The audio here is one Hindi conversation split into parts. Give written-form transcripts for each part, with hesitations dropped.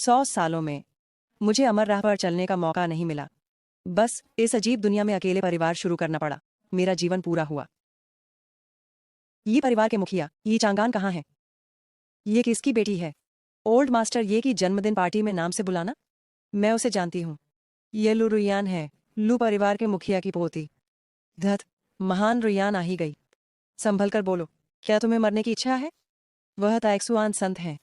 100 सालों में मुझे अमर राह पर चलने का मौका नहीं मिला। बस इस अजीब दुनिया में अकेले परिवार शुरू करना पड़ा। मेरा जीवन पूरा हुआ। ये परिवार के मुखिया ये चांगान कहाँ है? ये किसकी बेटी है? ओल्ड मास्टर ये की जन्मदिन पार्टी में नाम से बुलाना? मैं उसे जानती हूँ। ये लू रुयान है, लू परिवार के मुखिया की पोती। धत, महान रुयान आ ही गई। संभल कर बोलो, क्या तुम्हें मरने की इच्छा है? वह ताइक्सुआन संत है।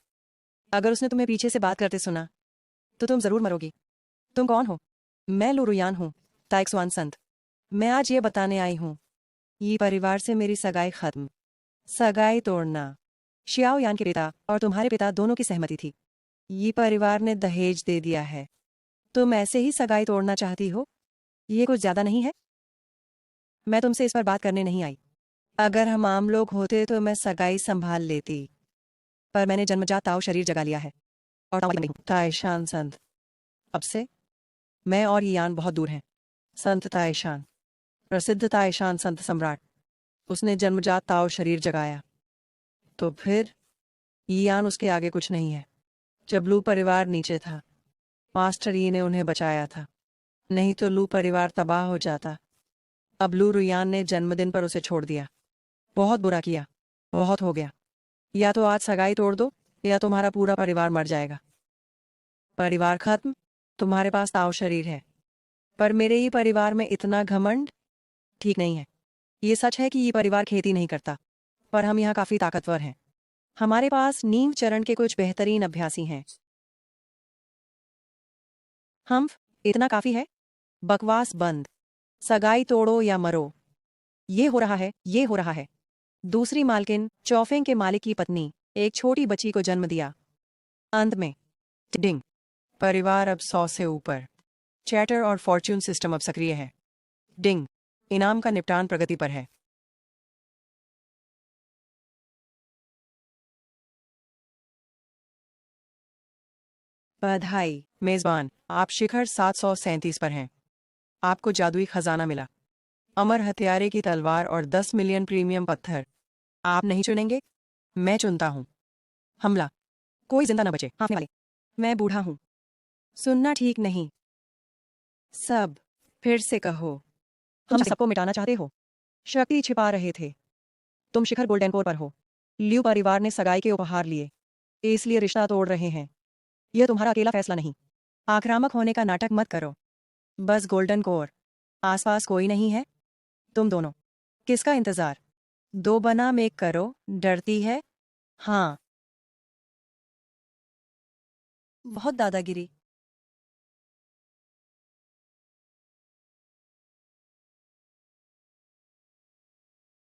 अगर उसने तुम्हें पीछे से बात करते सुना तो तुम जरूर मरोगी। तुम कौन हो? मैं लू रुयान हूँ, ताइक्सुआन संत। मैं आज ये बताने आई हूँ, ये परिवार से मेरी सगाई खत्म। सगाई तोड़ना शियाओ यान के पिता और तुम्हारे पिता दोनों की सहमति थी। ये परिवार ने दहेज दे दिया है। तुम ऐसे ही सगाई तोड़ना चाहती हो? ये कुछ ज्यादा नहीं है? मैं तुमसे इस पर बात करने नहीं आई। अगर हम आम लोग होते तो मैं सगाई संभाल लेती, पर मैंने जन्मजात ताओ शरीर जगा लिया है और ताओ नहीं हूं। ताइशान संत, अब से मैं और यान बहुत दूर हैं। संत ताइशान, प्रसिद्ध ताइशान संत सम्राट, उसने जन्मजात ताओ शरीर जगाया। तो फिर यान उसके आगे कुछ नहीं है। जब लू परिवार नीचे था, मास्टर यी ने उन्हें बचाया था, नहीं तो लू परिवार तबाह हो जाता। अब लू रुयान ने जन्मदिन पर उसे छोड़ दिया। बहुत बुरा किया, बहुत हो गया। या तो आज सगाई तोड़ दो या तुम्हारा पूरा परिवार मर जाएगा। परिवार खत्म? तुम्हारे पास ताओ शरीर है, पर मेरे ही परिवार में इतना घमंड ठीक नहीं है। ये सच है कि ये परिवार खेती नहीं करता, पर हम यहाँ काफी ताकतवर हैं। हमारे पास नींव चरण के कुछ बेहतरीन अभ्यासी हैं। हम इतना काफी है। बकवास बंद। सगाई तोड़ो या मरो। ये हो रहा है, ये हो रहा है। दूसरी मालकिन चौफेंग के मालिक की पत्नी एक छोटी बच्ची को जन्म दिया। अंत में डिंग, परिवार अब 100 से ऊपर। चैटर और फॉर्च्यून सिस्टम अब सक्रिय है। डिंग, इनाम का निपटान प्रगति पर है। बधाई मेजबान, आप शिखर 737 पर हैं। आपको जादुई खजाना मिला, अमर हथियारे की तलवार और 10 मिलियन प्रीमियम पत्थर। आप नहीं चुनेंगे, मैं चुनता हूँ। हमला, कोई जिंदा न बचे। हाँफने वाले, मैं बूढ़ा हूँ। सुनना ठीक नहीं। सब फिर से कहो। तुम सबको मिटाना चाहते हो, शक्ति छिपा रहे थे। तुम शिखर गोल्डन कोर पर हो। ल्यू परिवार ने सगाई के उपहार लिए, इसलिए रिश्ता तोड़ रहे हैं। यह तुम्हारा अकेला फैसला नहीं। आक्रामक होने का नाटक मत करो। बस गोल्डन कोर, आसपास कोई नहीं है। तुम दोनों, किसका इंतजार? दो बनाम एक करो। डरती है? हाँ, बहुत दादागिरी।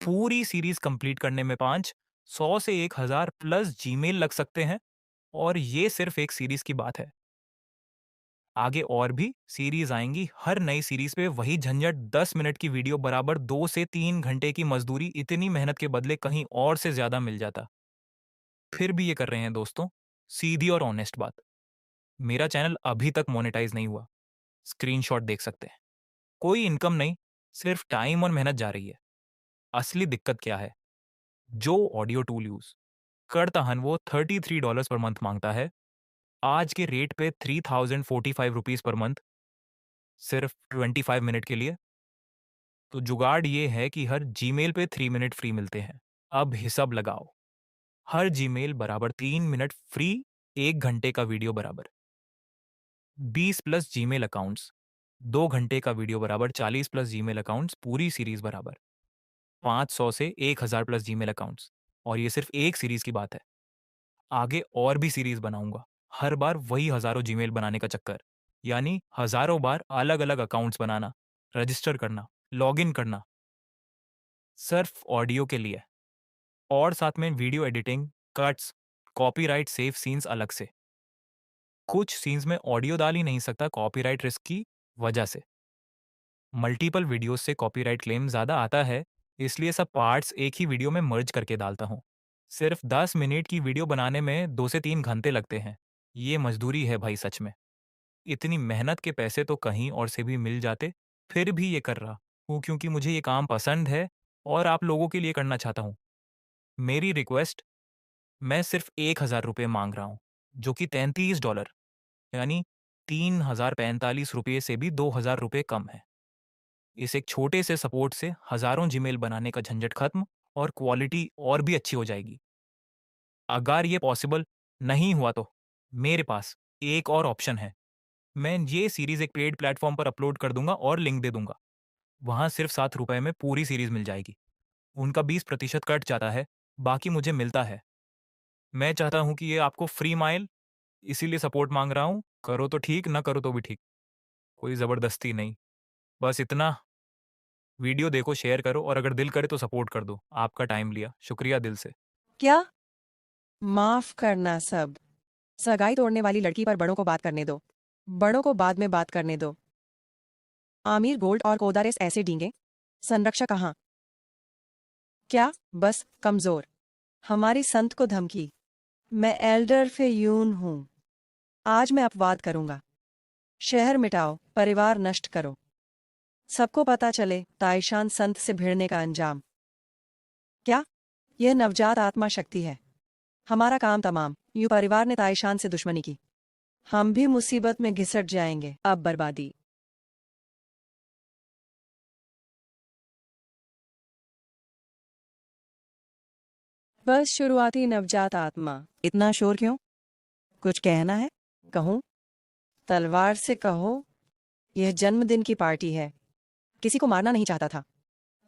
पूरी सीरीज कंप्लीट करने में 500 से 1000 प्लस जीमेल लग सकते हैं और ये सिर्फ एक सीरीज की बात है। आगे और भी सीरीज आएंगी। हर नई सीरीज पे वही झंझट, 10 मिनट की वीडियो बराबर 2 से 3 घंटे की मजदूरी। इतनी मेहनत के बदले कहीं और से ज्यादा मिल जाता। फिर भी ये कर रहे हैं दोस्तों। सीधी और ऑनेस्ट बात, मेरा चैनल अभी तक मोनेटाइज नहीं हुआ। स्क्रीनशॉट देख सकते हैं। कोई इनकम नहीं, सिर्फ टाइम और मेहनत जा रही है। असली दिक्कत क्या है? जो ऑडियो टूल यूज करता हन वो $33 पर मंथ मांगता है। आज के रेट पे 3045 रुपीज पर मंथ, सिर्फ 25 मिनट के लिए। तो जुगाड़ ये है कि हर जीमेल पे 3 मिनट फ्री मिलते हैं। अब हिसाब लगाओ, हर जीमेल बराबर 3 मिनट फ्री, 1 घंटे का वीडियो बराबर 20 प्लस जीमेल अकाउंट्स, 2 घंटे का वीडियो बराबर 40 प्लस जीमेल अकाउंट्स, पूरी सीरीज बराबर 500 से 1000 प्लस जीमेल अकाउंट्स। और ये सिर्फ एक सीरीज की बात है। आगे और भी सीरीज बनाऊंगा। हर बार वही हजारों जीमेल बनाने का चक्कर, यानी हजारों बार अलग अलग अकाउंट्स बनाना, रजिस्टर करना, लॉगिन करना, सिर्फ ऑडियो के लिए। और साथ में video editing, cuts, copyright safe scenes अलग से। कुछ सीन्स में ऑडियो डाल ही नहीं सकता कॉपीराइट रिस्क की वजह से। मल्टीपल वीडियोस से कॉपीराइट क्लेम ज्यादा आता है, इसलिए सब पार्ट्स एक ही वीडियो में मर्ज करके डालता हूँ। सिर्फ 10 मिनट की वीडियो बनाने में 2 से 3 घंटे लगते हैं। ये मजदूरी है भाई, सच में। इतनी मेहनत के पैसे तो कहीं और से भी मिल जाते। फिर भी ये कर रहा हूँ क्योंकि मुझे ये काम पसंद है और आप लोगों के लिए करना चाहता हूँ। मेरी रिक्वेस्ट, मैं सिर्फ 1000 रुपये मांग रहा हूँ, जो कि $33। यानी 3045 रुपये से भी 2000 रुपये कम है। इस एक छोटे से सपोर्ट से हजारों जीमेल बनाने का झंझट खत्म और क्वालिटी और भी अच्छी हो जाएगी। अगर ये पॉसिबल नहीं हुआ तो मेरे पास एक और ऑप्शन है। मैं ये सीरीज एक पेड प्लेटफॉर्म पर अपलोड कर दूंगा और लिंक दे दूंगा। वहां सिर्फ 7 रुपए में पूरी सीरीज मिल जाएगी। उनका 20% कट जाता है, बाकी मुझे मिलता है। मैं चाहता हूं कि ये आपको फ्री माइल, इसीलिए सपोर्ट मांग रहा हूं। करो तो ठीक, ना करो तो भी ठीक, कोई जबरदस्ती नहीं। बस इतना, वीडियो देखो, शेयर करो और अगर दिल करे तो सपोर्ट कर दो। आपका टाइम लिया, शुक्रिया दिल से। क्या? माफ करना सब। सगाई तोड़ने वाली लड़की पर बड़ों को बात करने दो। बड़ों को बाद में बात करने दो। आमिर गोल्ड और कोदारिस ऐसे डींगे। संरक्षक कहाँ? क्या? बस कमजोर। हमारी संत को धमकी। मैं एल्डर फेयून हूं। आज मैं अपवाद करूंगा। शहर मिटाओ, परिवार नष्ट करो। सबको पता चले ताइशान संत से भिड़ने का अंजाम। क्या? यह नवजात आत्मा शक्ति है। हमारा काम तमाम। यूं परिवार ने ताइशान से दुश्मनी की। हम भी मुसीबत में घिसट जाएंगे। अब बर्बादी। बस शुरुआती नवजात आत्मा। इतना शोर क्यों? कुछ कहना है? कहूं? तलवार से कहो। यह जन्मदिन की पार्टी है। किसी को मारना नहीं चाहता था।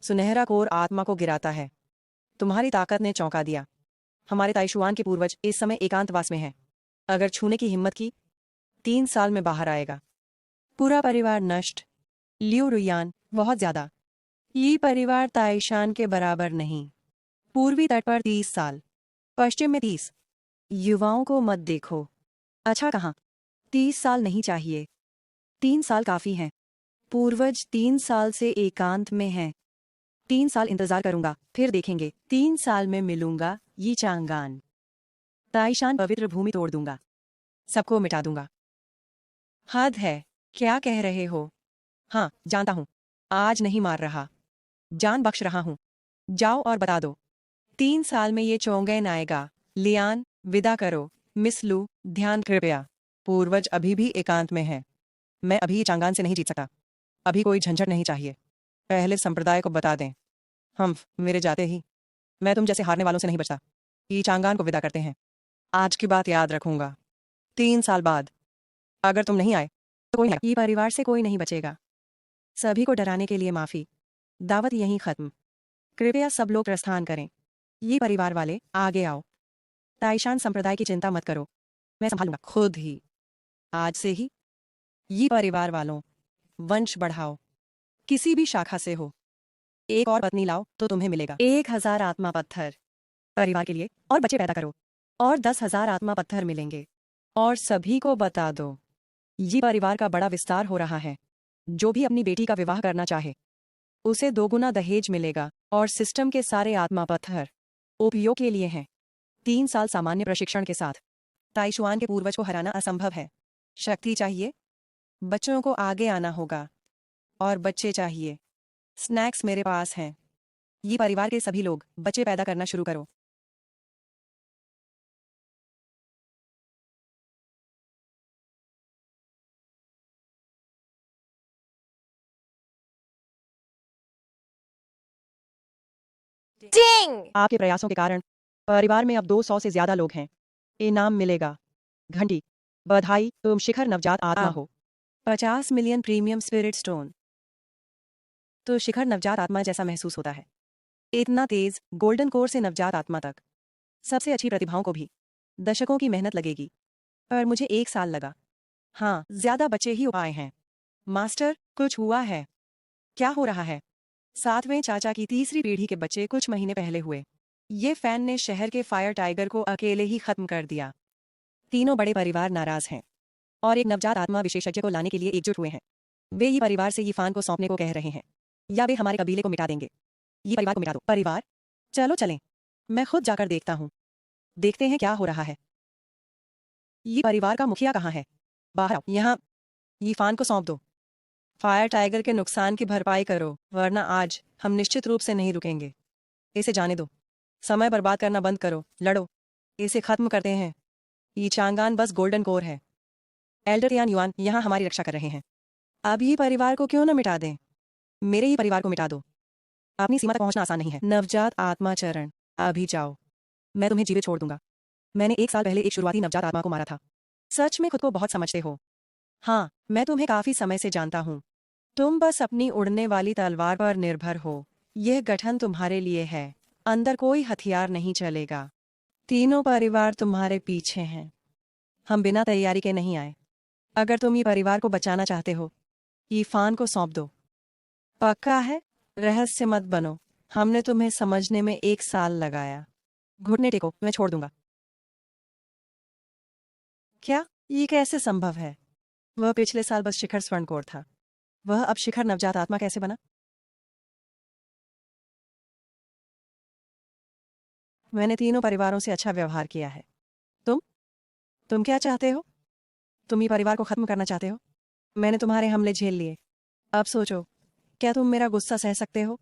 सुनहरा कोर आत्मा को गिराता है। तुम्हारी ताकत ने चौंका दिया। हमारे ताइशुआन के पूर्वज इस समय एकांतवास में हैं। अगर छूने की हिम्मत की, 3 साल में बाहर आएगा। पूरा परिवार नष्ट। लियो रुयान, बहुत ज्यादा। ये परिवार ताइशान के बराबर नहीं। पूर्वी तट पर 30 साल, पश्चिम में 30। युवाओं को मत देखो। अच्छा कहाँ? 30 साल नहीं चाहिए। 3 साल काफी हैं। पूर्वज 3 साल से एकांत में हैं। 3 साल इंतजार करूंगा, फिर देखेंगे। 3 साल में मिलूंगा ये चांगान। ताइशान पवित्र भूमि तोड़ दूंगा। सबको मिटा दूंगा। हद है। क्या कह रहे हो? हाँ, जानता हूं। आज नहीं मार रहा, जान बख्श रहा हूं। जाओ और बता दो, 3 साल में ये चोंगैन आएगा। लियान, विदा करो। मिस लू, ध्यान कृपया। पूर्वज अभी भी एकांत में है। मैं अभी चांगान से नहीं जीत सकता। अभी कोई झंझट नहीं चाहिए। पहले संप्रदाय को बता दें। हम मेरे जाते ही मैं तुम जैसे हारने वालों से नहीं बचता। ये चांगान को विदा करते हैं। आज की बात याद रखूंगा। 3 साल बाद अगर तुम नहीं आए तो कोई नहीं, ये परिवार से कोई नहीं बचेगा। सभी को डराने के लिए माफी। दावत यहीं खत्म। कृपया सब लोग प्रस्थान करें। ये परिवार वाले आगे आओ। ताइशान संप्रदाय की चिंता मत करो, मैं संभालूंगा खुद ही। आज से ही ये परिवार वालों, वंश बढ़ाओ। किसी भी शाखा से हो। एक और पत्नी लाओ तो तुम्हें मिलेगा 1000 आत्मा पत्थर। परिवार के लिए और बच्चे पैदा करो और 10,000 आत्मा पत्थर मिलेंगे। और सभी को बता दो, ये परिवार का बड़ा विस्तार हो रहा है। जो भी अपनी बेटी का विवाह करना चाहे उसे 2 गुना दहेज मिलेगा। और सिस्टम के सारे आत्मा पत्थर उपयोग के लिए हैं। 3 साल सामान्य प्रशिक्षण के साथ ताइशुआन के पूर्वज को हराना असंभव है। शक्ति चाहिए, बच्चों को आगे आना होगा। और बच्चे चाहिए, स्नैक्स मेरे पास हैं। ये परिवार के सभी लोग बच्चे पैदा करना शुरू करो। आपके प्रयासों के कारण परिवार में अब 200 से ज्यादा लोग हैं। इनाम मिलेगा। घंटी। बधाई, तुम शिखर नवजात आत्मा हो। 50 मिलियन प्रीमियम स्पिरिट स्टोन। तो शिखर नवजात आत्मा जैसा महसूस होता है। इतना तेज गोल्डन कोर से नवजात आत्मा तक। सबसे अच्छी प्रतिभाओं को भी दशकों की मेहनत लगेगी, पर मुझे 1 साल लगा। हाँ, ज्यादा बच्चे ही आए हैं। मास्टर, कुछ हुआ है? क्या हो रहा है? 7वें चाचा की तीसरी पीढ़ी के बच्चे कुछ महीने पहले हुए। ये फैन ने शहर के फायर टाइगर को अकेले ही खत्म कर दिया। तीनों बड़े परिवार नाराज हैं और एक नवजात आत्मा विशेषज्ञ को लाने के लिए एकजुट हुए हैं। वे ये परिवार से ये फान को सौंपने को कह रहे हैं, या वे हमारे कबीले को मिटा देंगे। ये परिवार को मिटा दो। परिवार? चलो चलें। मैं खुद जाकर देखता हूँ। देखते हैं क्या हो रहा है। ये परिवार का मुखिया कहाँ है? बाहर आओ। यहाँ। ये फान को सौंप दो। फायर टाइगर के नुकसान की भरपाई करो, वरना आज हम निश्चित रूप से नहीं रुकेंगे। इसे जाने दो। समय बर्बाद करना बंद करो। लड़ो। इसे खत्म करते हैं। ये चांगान बस गोल्डन कोर है। एल्डर यान युआन यहाँ हमारी रक्षा कर रहे हैं। अब ये परिवार को क्यों न मिटा दें? मेरे ही परिवार को मिटा दो। अपनी सीमा तक पहुंचना आसान नहीं है। नवजात आत्मा चरण, अभी जाओ। मैं तुम्हें जीवित छोड़ दूंगा। मैंने 1 साल पहले एक शुरुआती नवजात आत्मा को मारा था। सच में खुद को बहुत समझते हो। हाँ, मैं तुम्हें काफी समय से जानता हूँ। तुम बस अपनी उड़ने वाली तलवार पर निर्भर हो। यह गठन तुम्हारे लिए है। अंदर कोई हथियार नहीं चलेगा। तीनों परिवार तुम्हारे पीछे हैं। हम बिना तैयारी के नहीं आए। अगर तुम ये परिवार को बचाना चाहते हो, ईफान को सौंप दो। पक्का है? रहस्य मत बनो। हमने तुम्हें समझने में 1 साल लगाया। घुटने टेको, मैं छोड़ दूंगा। क्या? ये कैसे संभव है? वह पिछले साल बस शिखर स्वर्णकोर था। वह अब शिखर नवजात आत्मा कैसे बना? मैंने तीनों परिवारों से अच्छा व्यवहार किया है। तुम तुम क्या चाहते हो? तुम ये परिवार को खत्म करना चाहते हो? मैंने तुम्हारे हमले झेल लिए। अब सोचो, क्या तुम मेरा गुस्सा सह सकते हो?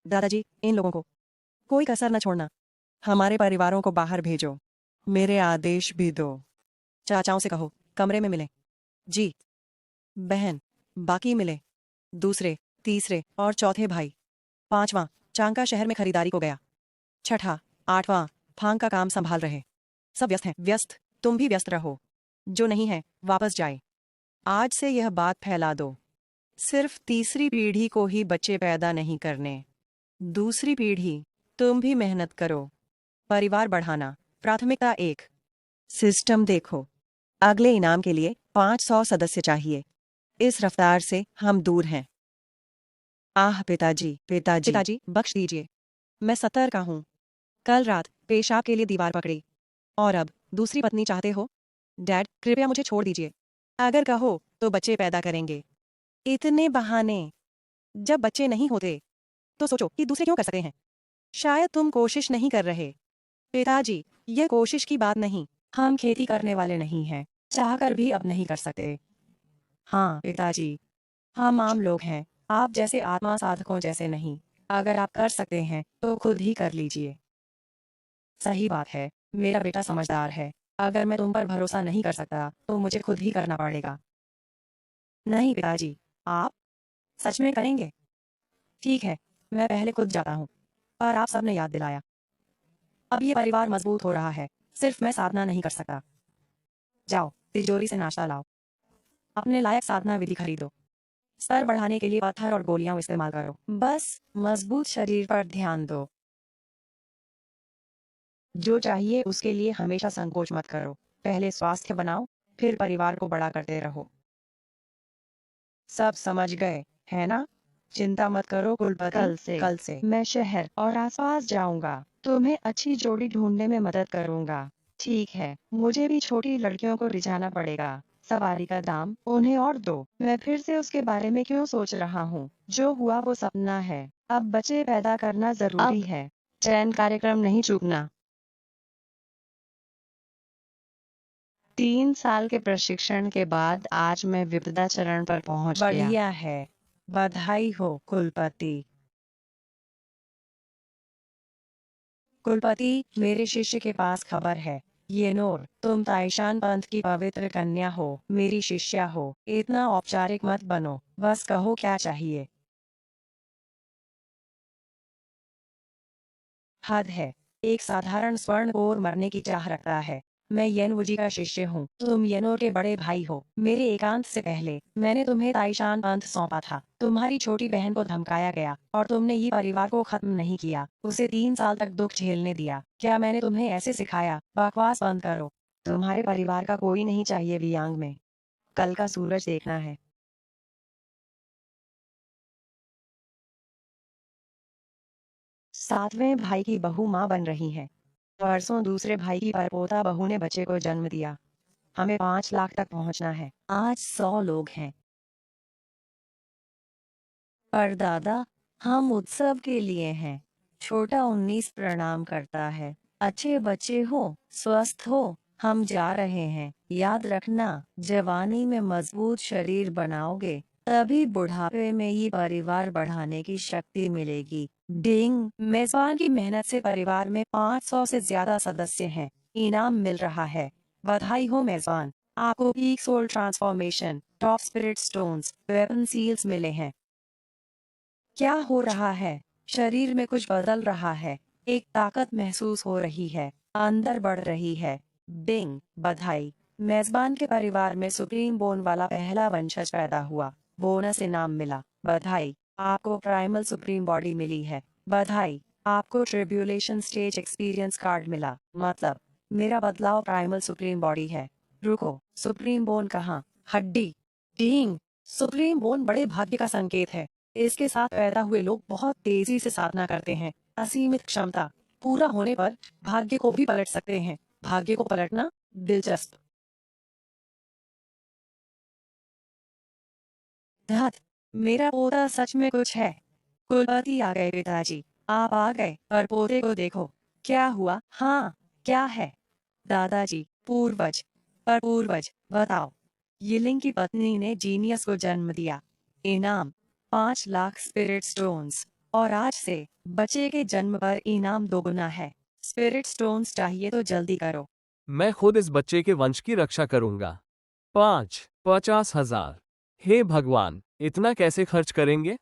दादाजी, इन लोगों को कोई कसर न छोड़ना। हमारे परिवारों को बाहर भेजो। मेरे आदेश भी दो। चाचाओं से कहो, कमरे में मिलें। जी। बहन, बाकी मिले। दूसरे, तीसरे और चौथे भाई। पांचवां, चांका शहर में खरीदारी को गया। छठा, आठवां, फांग का काम संभाल रहे। सब व्यस्त हैं। व्यस्त? तुम भी व्यस्त रहो। जो नहीं है, वापस जाए। आज से यह बात फैला दो। सिर्फ तीसरी पीढ़ी को ही बच्चे पैदा नहीं करने। दूसरी पीढ़ी, तुम भी मेहनत करो। परिवार बढ़ाना, प्राथमिकता 1। सिस्टम देखो। अगले इनाम के लिए 500 सदस्य चाहिए। इस रफ्तार से हम दूर हैं। आह पिताजी, पिताजी, पिताजी, बख्श दीजिए। मैं 70 का हूँ। कल रात पेशाब के लिए दीवार पकड़ी। और अब दूसरी पत्नी चाहते हो? डैड, कृपया मुझे छोड़ दीजिए। अगर कहो तो बच्चे पैदा करेंगे। इतने बहाने। जब बच्चे नहीं होते तो सोचो कि दूसरे क्यों कर सकते हैं। शायद तुम कोशिश नहीं कर रहे। पिताजी, यह कोशिश की बात नहीं। हम खेती करने वाले नहीं हैं। चाहकर भी अब नहीं कर सकते। हाँ पिताजी, हम आम लोग हैं। आप जैसे आत्मा साधकों जैसे नहीं। अगर आप कर सकते हैं तो खुद ही कर लीजिए। सही बात है। मेरा बेटा समझदार है। अगर मैं तुम पर भरोसा नहीं कर सकता तो मुझे खुद ही करना पड़ेगा। नहीं पिताजी, आप सच में करेंगे? ठीक है, मैं पहले खुद जाता हूँ। पर आप सबने याद दिलाया। अब ये परिवार मजबूत हो रहा है। सिर्फ मैं साधना नहीं कर सकता। जाओ, तिजोरी से नाश्ता लाओ। अपने लायक साधना विधि खरीदो। स्तर बढ़ाने के लिए पत्थर और गोलियां इस्तेमाल करो। बस मजबूत शरीर पर ध्यान दो। जो चाहिए उसके लिए हमेशा संकोच मत करो। पहले स्वास्थ्य बनाओ, फिर परिवार को बड़ा करते रहो। सब समझ गए, है ना? चिंता मत करो कुलपति। कल से मैं शहर और आसपास जाऊंगा। तुम्हें अच्छी जोड़ी ढूंढने में मदद करूंगा। ठीक है, मुझे भी छोटी लड़कियों को रिझाना पड़ेगा। सवारी का दाम उन्हें और दो। मैं फिर से उसके बारे में क्यों सोच रहा हूँ? जो हुआ वो सपना है। अब बच्चे पैदा करना जरूरी है। चयन कार्यक्रम नहीं चूकना। 3 साल के प्रशिक्षण के बाद आज मैं विपदा चरण पर पहुंच गया। बढ़िया है। बधाई हो कुलपति। कुलपति, मेरे शिष्य के पास खबर है। ये नोर, तुम ताइशान पंथ की पवित्र कन्या हो, मेरी शिष्या हो। इतना औपचारिक मत बनो। बस कहो क्या चाहिए। हद है। एक साधारण स्वर्ण कोर मरने की चाह रखता है। मैं येनवुजी का शिष्य हूँ। तुम येनोर के बड़े भाई हो। मेरे एकांत से पहले मैंने तुम्हें ताइशान पंथ सौंपा था। तुम्हारी छोटी बहन को धमकाया गया और तुमने ये परिवार को खत्म नहीं किया। उसे 3 साल तक दुख झेलने दिया। क्या मैंने तुम्हें ऐसे सिखाया? बकवास बंद करो। तुम्हारे परिवार का कोई नहीं चाहिए वियांग में। कल का सूरज देखना है। 7वें भाई की बहू माँ बन रही है। परसों दूसरे भाई की परपोता बहू ने बच्चे को जन्म दिया। हमें 5 लाख तक पहुंचना है। आज 100 लोग हैं। पर दादा, हम उत्सव के लिए हैं। छोटा 19 प्रणाम करता है। अच्छे बच्चे हो, स्वस्थ हो। हम जा रहे हैं। याद रखना, जवानी में मजबूत शरीर बनाओगे तभी बुढ़ापे में ये परिवार बढ़ाने की शक्ति मिलेगी। डिंग, मेजबान की मेहनत से परिवार में 500 से ज्यादा सदस्य हैं। इनाम मिल रहा है। बधाई हो मेजबान, आपको peak soul transformation, top spirit stones, weapon seals मिले हैं। क्या हो रहा है? शरीर में कुछ बदल रहा है। एक ताकत महसूस हो रही है, अंदर बढ़ रही है। बिंग, बधाई, मेजबान के परिवार में सुप्रीम बोन वाला पहला वंशज पैदा हुआ। बोनस इनाम मिला। बधाई, आपको प्राइमल सुप्रीम बॉडी मिली है। बधाई, आपको ट्रिब्यूलेशन स्टेज एक्सपीरियंस कार्ड मिला। मतलब मेरा बदलाव प्राइमल सुप्रीम बॉडी है। रुको, सुप्रीम बोन कहाँ? हड्डी। डिंग, सुप्रीम बोन बड़े भाग्य का संकेत है। इसके साथ पैदा हुए लोग बहुत तेजी से साधना करते हैं। असीमित क्षमता पूरा होने पर भाग्य को भी पलट सकते हैं। भाग्य को पलटना दिलचस्प। धत, मेरा पोता सच में कुछ है। कुलपति आ गए पिताजी, आप आ गए, पर पोते को देखो। क्या हुआ? हाँ, क्या है? दादाजी, पूर्वज। पर पूर्वज, बताओ। यिलिंग की पत्नी ने जीनियस को जन्म दिया। इनाम 5 लाख स्पिरिट स्टोन्स। और आज से बच्चे के जन्म पर इनाम दोगुना है। स्पिरिट स्टोन्स चाहिए तो जल्दी करो। मैं खुद इस बच्चे के वंश की रक्षा करूंगा। 50,000। हे भगवान, इतना कैसे खर्च करेंगे?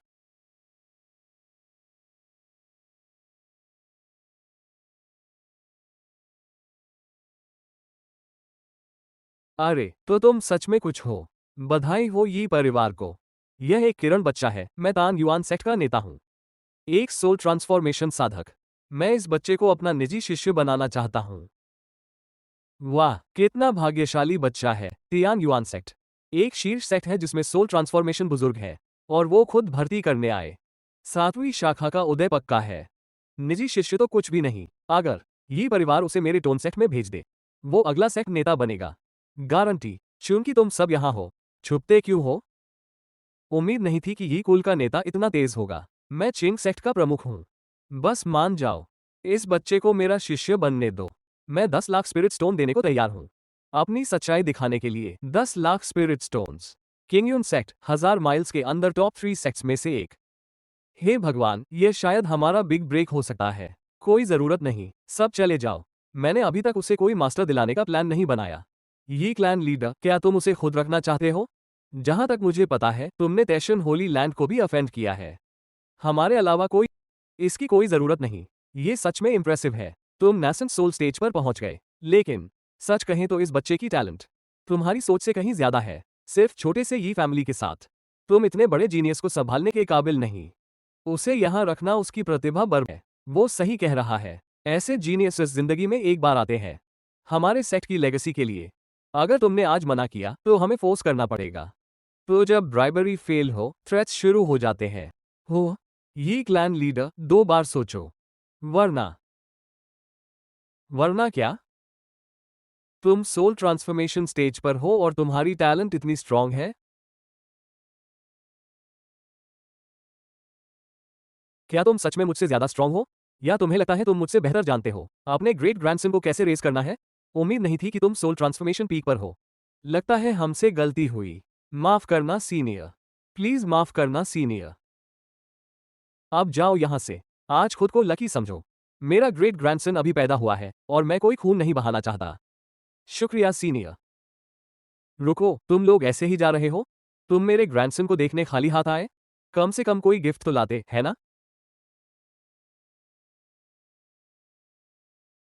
अरे, तो तुम सच में कुछ हो। बधाई हो ये परिवार को। यह एक किरण बच्चा है। मैं तान युआन सेक्ट का नेता हूं, एक सोल ट्रांसफॉर्मेशन साधक। मैं इस बच्चे को अपना निजी शिष्य बनाना चाहता हूं। वाह, कितना भाग्यशाली बच्चा है। तियान युआन सेक्ट एक शीर्ष सेक्ट है जिसमें सोल ट्रांसफॉर्मेशन बुजुर्ग है, और वो खुद भर्ती करने आए। 7वीं शाखा का उदय पक्का है। निजी शिष्य तो कुछ भी नहीं। अगर ये परिवार उसे मेरे टोन सेक्ट में भेज दे, वो अगला सेक्ट नेता बनेगा, गारंटी। चूंकि तुम सब यहाँ हो, छुपते क्यों हो? उम्मीद नहीं थी कि ये कुल का नेता इतना तेज होगा। मैं चिंग सेक्ट का प्रमुख हूँ। बस मान जाओ, इस बच्चे को मेरा शिष्य बनने दो। मैं 10 लाख स्पिरिट स्टोन देने को तैयार हूँ, अपनी सच्चाई दिखाने के लिए। 10 lakh spirit stones. Qingyun sect 1000 miles के अंदर टॉप 3 सेक्ट्स में से एक। हे भगवान, यह शायद हमारा बिग ब्रेक हो सकता है। कोई जरूरत नहीं, सब चले जाओ। मैंने अभी तक उसे कोई मास्टर दिलाने का प्लान नहीं बनाया। ये क्लैन लीडर, क्या तुम उसे खुद रखना चाहते हो? जहां तक मुझे पता है, तुमने तैशन होली लैंड को भी अफेंड किया है। हमारे अलावा कोई इसकी कोई जरूरत नहीं। ये सच में इंप्रेसिव है। तुम नेसेंट सोल स्टेज पर पहुंच गए, लेकिन सच कहें तो इस बच्चे की टैलेंट तुम्हारी सोच से कहीं ज्यादा है। सिर्फ छोटे से ये फैमिली के साथ तुम इतने बड़े जीनियस को संभालने के काबिल नहीं। उसे यहां रखना उसकी प्रतिभा बर्ब है। वो सही कह रहा है। ऐसे जीनियस जिंदगी में एक बार आते हैं, हमारे सेक्ट की लेगेसी के लिए। अगर तुमने आज मना किया तो हमें फोर्स करना पड़ेगा। तो जब ब्राइबरी फेल हो, थ्रेट्स शुरू हो जाते हैं। हो, ये क्लैन लीडर 2 बार सोचो। वरना वरना क्या? तुम सोल ट्रांसफॉर्मेशन स्टेज पर हो और तुम्हारी टैलेंट इतनी स्ट्रांग है? क्या तुम सच में मुझसे ज्यादा स्ट्रांग हो, या तुम्हें लगता है तुम मुझसे बेहतर जानते हो अपने ग्रेट ग्रैंडसन को कैसे रेस करना है? उम्मीद नहीं थी कि तुम सोल ट्रांसफॉर्मेशन पीक पर हो। लगता है हमसे गलती हुई। माफ करना सीनियर, प्लीज माफ करना सीनियर। अब जाओ यहां से। आज खुद को लकी समझो। मेरा ग्रेट ग्रैंडसन अभी पैदा हुआ है और मैं कोई खून नहीं बहाना चाहता। शुक्रिया सीनियर। रुको, तुम लोग ऐसे ही जा रहे हो? तुम मेरे ग्रैंडसन को देखने खाली हाथ आए? कम से कम कोई गिफ्ट तो लाते, है ना?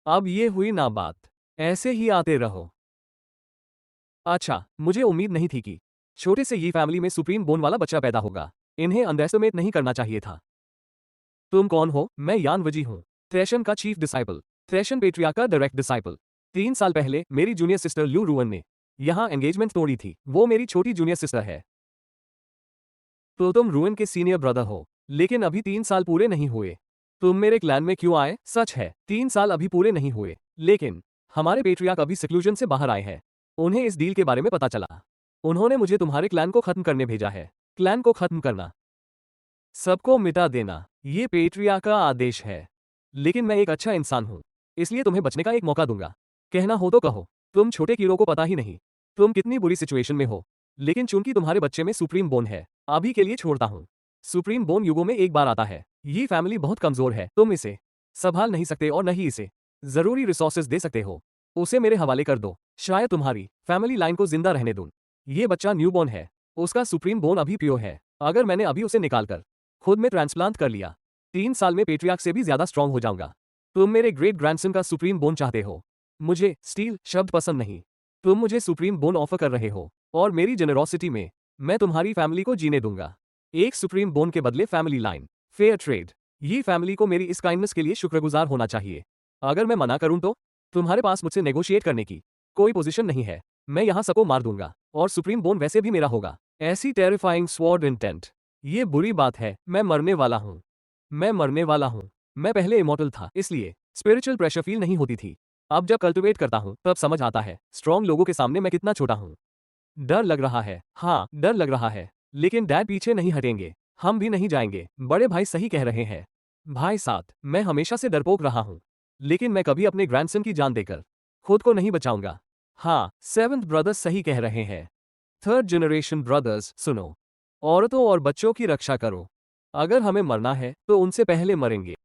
अब ये हुई ना बात। ऐसे ही आते रहो। अच्छा, मुझे उम्मीद नहीं थी कि छोटे से ये फैमिली में सुप्रीम बोन वाला बच्चा पैदा होगा। इन्हें अंडरएस्टिमेट नहीं करना चाहिए था। तुम कौन हो? मैं यान वजी हूँ, थ्रेशन का चीफ डिसाइपल, थ्रेशन पेट्रिया का डायरेक्ट डिसाइपल। 3 साल पहले मेरी जूनियर सिस्टर लू रूवन ने यहाँ एंगेजमेंट तोड़ी थी। वो मेरी छोटी जूनियर सिस्टर है। तो तुम रूवन के सीनियर ब्रदर हो, लेकिन अभी 3 साल पूरे नहीं हुए। तुम मेरे क्लैन में क्यों आए? सच है, 3 साल अभी पूरे नहीं हुए, लेकिन हमारे पेट्रियार्क अभी सिक्लूजन से बाहर आए हैं। उन्हें इस डील के बारे में पता चला। उन्होंने मुझे तुम्हारे क्लैन को खत्म करने भेजा है। क्लैन को खत्म करना, सबको मिटा देना, ये पेट्रिया का आदेश है। लेकिन मैं एक अच्छा इंसान हूं, इसलिए तुम्हें बचने का एक मौका दूंगा। कहना हो तो कहो। तुम छोटे कीड़ों को पता ही नहीं तुम कितनी बुरी सिचुएशन में हो, लेकिन चूंकि तुम्हारे बच्चे में सुप्रीम बोन है, अभी के लिए छोड़ता हूँ। सुप्रीम बोन युगों में एक बार आता है। ये फैमिली बहुत कमजोर है, तुम इसे संभाल नहीं सकते और न ही इसे जरूरी रिसोर्सेज दे सकते हो। उसे मेरे हवाले कर दो, शायद तुम्हारी फैमिली लाइन को जिंदा रहने दूं। ये बच्चा न्यूबॉर्न है, उसका सुप्रीम बोन अभी प्योर है। अगर मैंने अभी उसे निकालकर खुद में ट्रांसप्लांट कर लिया, 3 साल में पेट्रियार्क से भी ज्यादा स्ट्रांग हो जाऊंगा। तुम मेरे ग्रेट ग्रैंडसन का सुप्रीम बोन चाहते हो। मुझे स्टील शब्द पसंद नहीं। तुम मुझे सुप्रीम बोन ऑफर कर रहे हो और मेरी जेनरोसिटी में मैं तुम्हारी फैमिली को जीने दूंगा। एक सुप्रीम बोन के बदले फैमिली लाइन, फेयर ट्रेड। ये फैमिली को मेरी इस काइंडनेस के लिए शुक्रगुजार होना चाहिए। अगर मैं मना करूं तो तुम्हारे पास मुझसे नेगोशिएट करने की कोई पोजीशन नहीं है। मैं यहां सबको मार दूंगा और सुप्रीम बोन वैसे भी मेरा होगा। ऐसी टेरिफाइंग स्वॉर्ड इंटेंट। ये बुरी बात है, मैं मरने वाला हूं। मैं मरने वाला हूं। मैं पहले इमॉर्टल था, इसलिए स्पिरिचुअल प्रेशर फील नहीं होती थी। अब जब कल्टिवेट करता हूं तब समझ आता है स्ट्रॉन्ग लोगों के सामने मैं कितना छोटा हूं। डर लग रहा है, हाँ डर लग रहा है, लेकिन डैड पीछे नहीं हटेंगे। हम भी नहीं जाएंगे। बड़े भाई सही कह रहे हैं। भाई साथ, मैं हमेशा से डरपोक रहा हूं, लेकिन मैं कभी अपने ग्रैंडसन की जान देकर खुद को नहीं बचाऊंगा। हाँ, 7th ब्रदर्स सही कह रहे हैं। 3rd जनरेशन ब्रदर्स, सुनो। औरतों और बच्चों की रक्षा करो। अगर हमें मरना है तो उनसे पहले मरेंगे।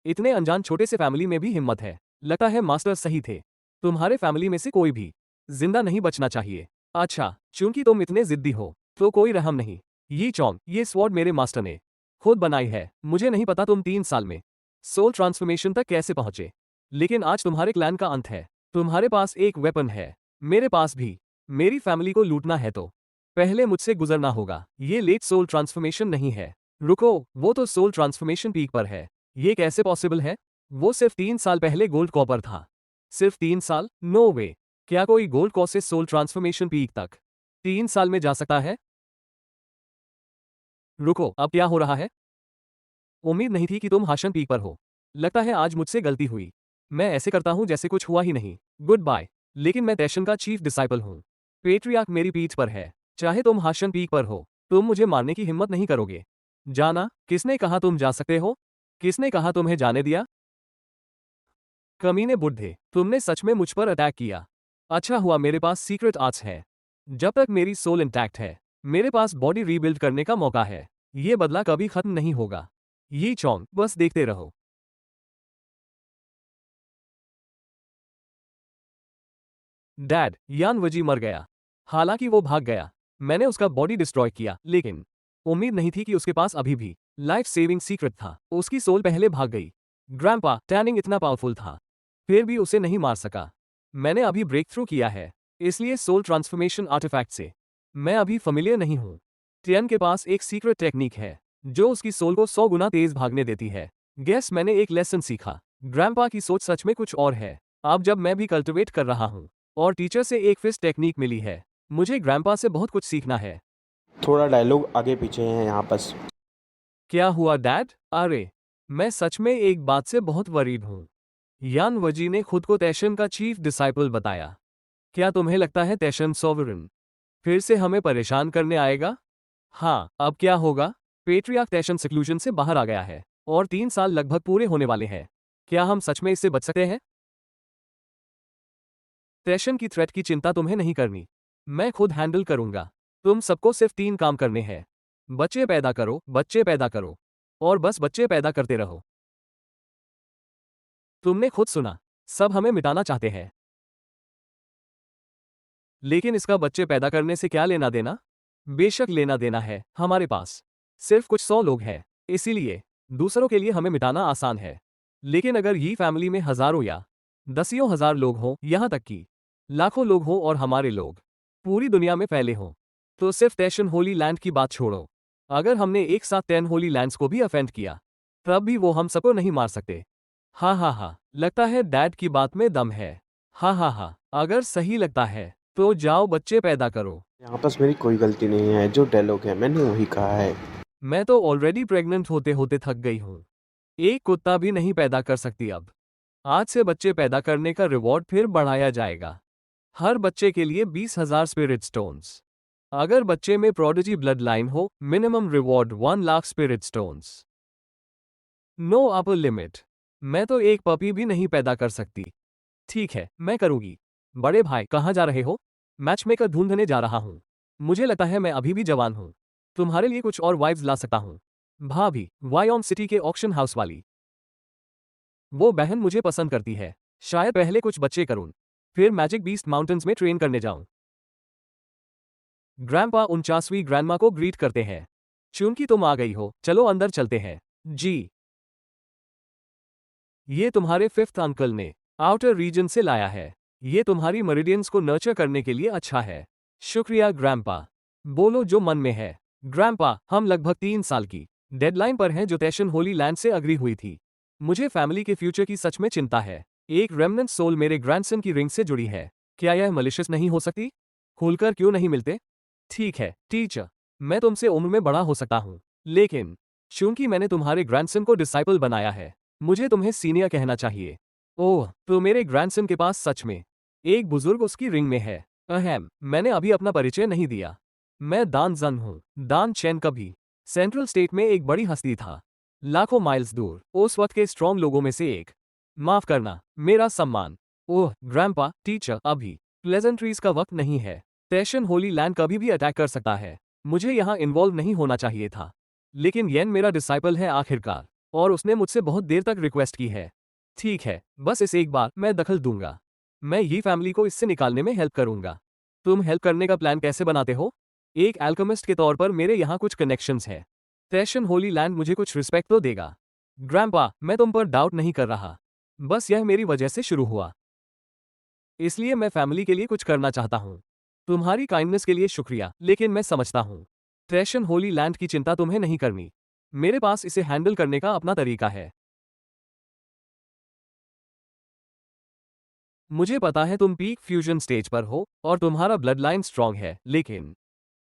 इतने अनजान छोटे से फैमिली में भी हिम्मत है। लगता है मास्टर सही थे। तुम्हारे फैमिली में से कोई भी जिंदा नहीं बचना चाहिए। अच्छा, चूंकि तुम इतने जिद्दी हो तो कोई रहम नहीं। ये चौंग, ये स्वॉर्ड मेरे मास्टर ने खुद बनाई है। मुझे नहीं पता तुम 3 साल में सोल ट्रांसफॉर्मेशन तक कैसे पहुंचे, लेकिन आज तुम्हारे क्लैन का अंत है। तुम्हारे पास एक वेपन है, मेरे पास भी। मेरी फैमिली को लूटना है तो पहले मुझसे गुजरना होगा। ये लेट सोल ट्रांसफॉर्मेशन नहीं है। रुको, वो तो सोल ट्रांसफॉर्मेशन पीक पर है। ये कैसे पॉसिबल है? वो सिर्फ 3 साल पहले गोल्ड कॉपर था। सिर्फ 3 साल? नो वे। क्या कोई गोल्ड कॉ से सोल ट्रांसफॉर्मेशन पीक तक 3 साल में जा सकता है? रुको, अब क्या हो रहा है? उम्मीद नहीं थी कि तुम हाशन पीक पर हो। लगता है आज मुझसे गलती हुई। मैं ऐसे करता हूं जैसे कुछ हुआ ही नहीं। Good bye. लेकिन मैं टैशन का चीफ डिसाइपल हूं। पेट्रियार्क मेरी पीठ पर है। चाहे तुम हाशन पीक पर हो, तुम मुझे मारने की हिम्मत नहीं करोगे। जाना? किसने कहा तुम जा सकते हो? किसने कहा तुम्हें जाने दिया? कमीने बुड्ढे, तुमने सच में मुझ पर अटैक किया। अच्छा हुआ मेरे पास सीक्रेट आर्ट्स है। जब तक मेरी सोल इंटैक्ट है, मेरे पास बॉडी रीबिल्ड करने का मौका है। ये बदला कभी खत्म नहीं होगा। ये चौंग, बस देखते रहो। डैड, यान वजी मर गया। हालांकि वो भाग गया। मैंने उसका बॉडी डिस्ट्रॉय किया, लेकिन उम्मीद नहीं थी कि उसके पास अभी भी लाइफ सेविंग सीक्रेट था। उसकी सोल पहले भाग गई। ग्रैंपा, टैनिंग इतना पावरफुल था, फिर भी उसे नहीं मार सका। मैंने अभी ब्रेक थ्रू किया है, इसलिए सोल ट्रांसफॉर्मेशन आर्टिफैक्ट से मैं अभी familiar नहीं हूं। टियन के पास एक सीक्रेट टेक्निक है जो उसकी सोल को 100 गुना तेज भागने देती है। गैस, मैंने एक लेसन सीखा। ग्रैंपा की सोच सच में कुछ और है। अब जब मैं भी कल्टिवेट कर रहा हूं और टीचर से एक फिस्ट टेक्निक मिली है, मुझे ग्रैंपा से बहुत कुछ सीखना है। थोड़ा डायलॉग आगे पीछे है यहाँ बस। क्या हुआ डैड? अरे, मैं सच में एक बात से बहुत वरीड हूं। यान वजी ने खुद को तैशन का चीफ डिसाइपल बताया। क्या तुम्हें लगता है तैशन सॉवरन फिर से हमें परेशान करने आएगा? हाँ, अब क्या होगा? पेट्रियार्क तैशन सिक्लूजन से बाहर आ गया है और 3 साल लगभग पूरे होने वाले हैं। क्या हम सच में इससे बच सकते हैं? तैशन की थ्रेट की चिंता तुम्हें नहीं करनी। मैं खुद हैंडल करूंगा। तुम सबको सिर्फ 3 काम करने हैं। बच्चे पैदा करो, बच्चे पैदा करो, और बस बच्चे पैदा करते रहो। तुमने खुद सुना, सब हमें मिटाना चाहते हैं। लेकिन इसका बच्चे पैदा करने से क्या लेना देना? बेशक लेना देना है। हमारे पास सिर्फ कुछ 100 लोग हैं, इसीलिए दूसरों के लिए हमें मिटाना आसान है। लेकिन अगर ये फैमिली में हजारों या दसियों हजार लोग हों, यहां तक कि लाखों लोग हों और हमारे लोग पूरी दुनिया में फैले हों, तो सिर्फ टैशन होली लैंड की बात छोड़ो। अगर हमने एक साथ 10 होली लैंड्स को भी अफेंड किया, तब भी वो हम सबको नहीं मार सकते। हाँ हाँ हाँ, लगता है डैड की बात में दम है। हाँ हाँ हाँ, अगर सही लगता है तो जाओ बच्चे पैदा करो। यहाँ बस मेरी कोई गलती नहीं है, जो डायलॉग है मैंने वही कहा है। मैं तो ऑलरेडी प्रेग्नेंट होते होते थक गई हूँ। एक कुत्ता भी नहीं पैदा कर सकती अब। आज से बच्चे पैदा करने का रिवॉर्ड फिर बढ़ाया जाएगा। हर बच्चे के लिए 20,000 स्पिरिट स्टोन्स। अगर बच्चे में प्रोडिजी ब्लड लाइन हो, minimum reward 1 lakh spirit stones. No upper limit. मैं तो एक पपी भी नहीं पैदा कर सकती। ठीक है, मैं करूंगी। बड़े भाई, कहाँ जा रहे हो? मैचमेकर ढूंढने जा रहा हूँ। मुझे लगता है मैं अभी भी जवान हूँ। तुम्हारे लिए कुछ और वाइव्स ला सकता हूँ। भाभी, वायॉम सिटी के ऑक्शन हाउस वाली। वो बहन मुझे पसंद करती है। शायद पहले कुछ बच्चे करूँ, फिर मैजिक बीस्ट माउंटेन्स में ट्रेन करने जाऊं। ग्रैंडपा 49वीं ग्रैंडमा को ग्रीट करते हैं। चूंकि तुम आ गई हो, चलो अंदर चलते हैं। जी, ये तुम्हारे फिफ्थ अंकल ने आउटर रीजन से लाया है। ये तुम्हारी मेरिडियंस को नर्चर करने के लिए अच्छा है। शुक्रिया ग्रैंडपा। बोलो जो मन में है। ग्रैंडपा, हम लगभग 3 साल की डेडलाइन पर हैं जो तैशन होली लैंड से अग्री हुई थी। मुझे फैमिली के फ्यूचर की सच में चिंता है। एक रेमनेंट सोल मेरे ग्रैंडसन की रिंग से जुड़ी है। क्या यह मलिशियस नहीं हो सकती? खुलकर क्यों नहीं मिलते? ठीक है टीचर, मैं तुमसे उम्र में बड़ा हो सकता हूँ, लेकिन चूंकि मैंने तुम्हारे ग्रैंडसन को डिसाइपल बनाया है, मुझे तुम्हें सीनियर कहना चाहिए। ओह, तो मेरे ग्रैंडसन के पास सच में एक बुजुर्ग उसकी रिंग में है। अहम, मैंने अभी अपना परिचय नहीं दिया। मैं दान जन हूँ। दान चैन कभी सेंट्रल स्टेट में एक बड़ी हस्ती था, लाखों माइल्स दूर, उस वक्त के स्ट्रॉन्ग लोगों में से एक। माफ करना, मेरा सम्मान। ओह ग्रैंडपा, टीचर, अभी प्लेजेंट्रीज का वक्त नहीं है। तैशन होली लैंड कभी भी अटैक कर सकता है। मुझे यहाँ इन्वॉल्व नहीं होना चाहिए था, लेकिन येन मेरा डिसाइपल है आखिरकार, और उसने मुझसे बहुत देर तक रिक्वेस्ट की है। ठीक है, बस इस एक बार मैं दखल दूंगा। मैं ये फैमिली को इससे निकालने में हेल्प करूंगा। तुम हेल्प करने का प्लान कैसे बनाते हो? एक एल्केमिस्ट के तौर पर मेरे यहाँ कुछ कनेक्शंस हैं। तैशन होली लैंड मुझे कुछ रिस्पेक्ट तो देगा। ग्रैंडपा, मैं तुम पर डाउट नहीं कर रहा, बस यह मेरी वजह से शुरू हुआ, इसलिए मैं फैमिली के लिए कुछ करना चाहता हूँ। तुम्हारी काइंडनेस के लिए शुक्रिया, लेकिन मैं समझता हूँ तैशन होली लैंड की चिंता तुम्हें नहीं करनी। मेरे पास इसे हैंडल करने का अपना तरीका है। मुझे पता है तुम पीक फ्यूजन स्टेज पर हो और तुम्हारा ब्लड लाइन स्ट्रांग है, लेकिन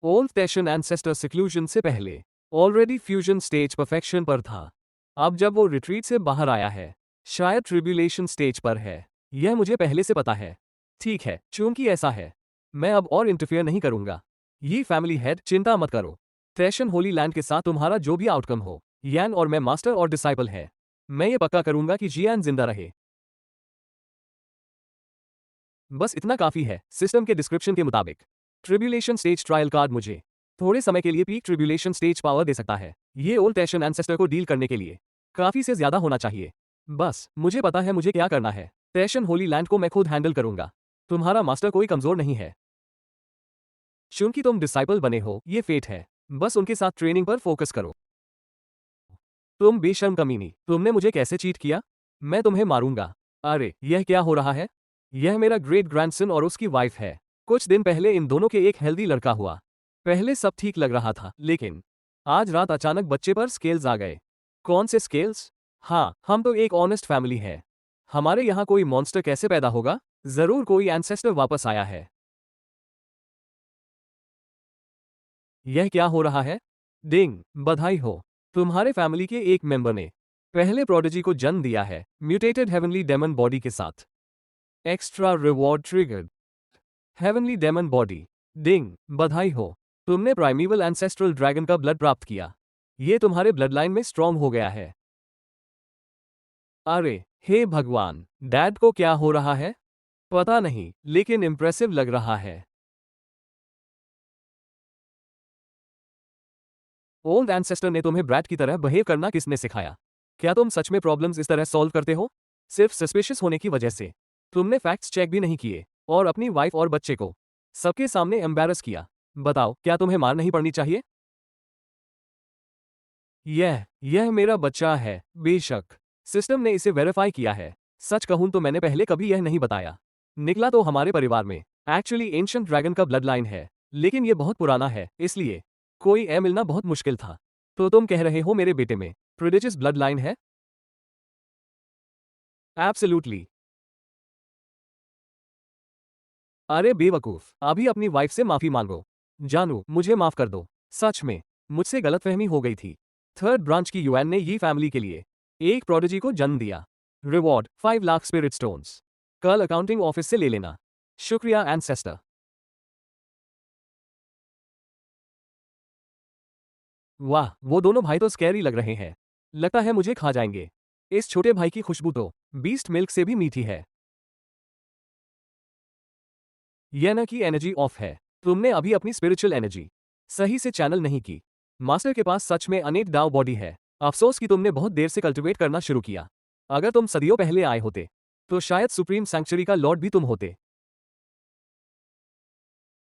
ओल्ड तैशन एंसेस्टर सिक्लूजन से पहले ऑलरेडी फ्यूजन स्टेज परफेक्शन पर था। अब जब वो रिट्रीट से बाहर आया है, शायद ट्रिब्यूलेशन स्टेज पर है। यह मुझे पहले से पता है। ठीक है, चूंकि ऐसा है, मैं अब और इंटरफेयर नहीं करूंगा। ये फैमिली हेड, चिंता मत करो। तैशन होली लैंड के साथ तुम्हारा जो भी आउटकम हो, यान और मैं मास्टर और डिसाइपल है। मैं ये पक्का करूंगा कि जियान जिंदा रहे। बस इतना काफी है। सिस्टम के डिस्क्रिप्शन के मुताबिक ट्रिब्यूलेशन स्टेज ट्रायल कार्ड मुझे थोड़े समय के लिए पीक ट्रिब्यूलेशन स्टेज पावर दे सकता है। ये ओल्ड तैशन एंसेस्टर को डील करने के लिए काफी से ज्यादा होना चाहिए। बस मुझे पता है मुझे क्या करना है। तैशन होली लैंड को मैं खुद हैंडल करूंगा। तुम्हारा मास्टर कोई कमजोर नहीं है। चूंकि तुम डिसाइपल बने हो, ये फेट है। बस उनके साथ ट्रेनिंग पर फोकस करो। तुम बेशर्म कमीनी, तुमने मुझे कैसे चीट किया? मैं तुम्हें मारूंगा। अरे, यह क्या हो रहा है? यह मेरा ग्रेट ग्रैंडसन और उसकी वाइफ है। कुछ दिन पहले इन दोनों के एक हेल्दी लड़का हुआ। पहले सब ठीक लग रहा था, लेकिन आज रात अचानक बच्चे पर स्केल्स आ गए। कौन से स्केल्स? हाँ, हम तो एक ऑनेस्ट फैमिली है। हमारे यहाँ कोई मॉन्स्टर कैसे पैदा होगा? जरूर कोई एंसेस्टर वापस आया है। यह क्या हो रहा है? डिंग, बधाई हो। तुम्हारे फैमिली के एक मेंबर ने पहले प्रोडिजी को जन्म दिया है, म्यूटेटेड हेवनली डेमन बॉडी के साथ। Extra reward triggered. Heavenly demon body. Ding, बधाई हो। तुमने प्राइमीवल एंसेस्ट्रल ड्रैगन का ब्लड प्राप्त किया। ये तुम्हारे ब्लड लाइन में स्ट्रॉन्ग हो गया है। अरे, हे भगवान, डैड को क्या हो रहा है? पता नहीं, लेकिन इंप्रेसिव लग रहा है। ओल्ड एंसेस्टर ने तुम्हें ब्रैट की तरह बिहेव करना किसने सिखाया? क्या तुम सच में प्रॉब्लम्स इस तरह सॉल्व करते हो? सिर्फ सस्पिशियस होने की वजह से। तुमने फैक्ट्स चेक भी नहीं किए और अपनी वाइफ और बच्चे को सबके सामने एम्बैरस किया। बताओ, क्या तुम्हें मार नहीं पड़नी चाहिए? यह मेरा बच्चा है। बेशक सिस्टम ने इसे वेरीफाई किया है। सच कहूं तो मैंने पहले कभी यह नहीं बताया। निकला तो हमारे परिवार में एक्चुअली एंशिएंट ड्रैगन का ब्लड लाइन है, लेकिन यह बहुत पुराना है, इसलिए कोई ए मिलना बहुत मुश्किल था। तो तुम कह रहे हो मेरे बेटे में प्रोडिजियस ब्लड लाइन है? एब्सोल्युटली। अरे बेवकूफ, अभी अपनी वाइफ से माफी मांगो। जानू, मुझे माफ कर दो। सच में मुझसे गलतफहमी हो गई थी। थर्ड ब्रांच की यूएन ने ये फैमिली के लिए एक प्रोडिजी को जन्म दिया। Reward 5 lakh spirit stones. कल अकाउंटिंग ऑफिस से ले लेना। शुक्रिया एंसेस्टर। वाह, वो दोनों भाई तो स्कैरी लग रहे हैं। लगता है मुझे खा जाएंगे। इस छोटे भाई की खुशबू तो बीस्ट मिल्क से भी मीठी है। यह न कि एनर्जी ऑफ है, तुमने अभी अपनी स्पिरिचुअल एनर्जी सही से चैनल नहीं की। मास्टर के पास सच में अनेक डाउ बॉडी है। अफसोस कि तुमने बहुत देर से कल्टिवेट करना शुरू किया। अगर तुम सदियों पहले आए होते तो शायद सुप्रीम सैंक्चुरी का लॉर्ड भी तुम होते।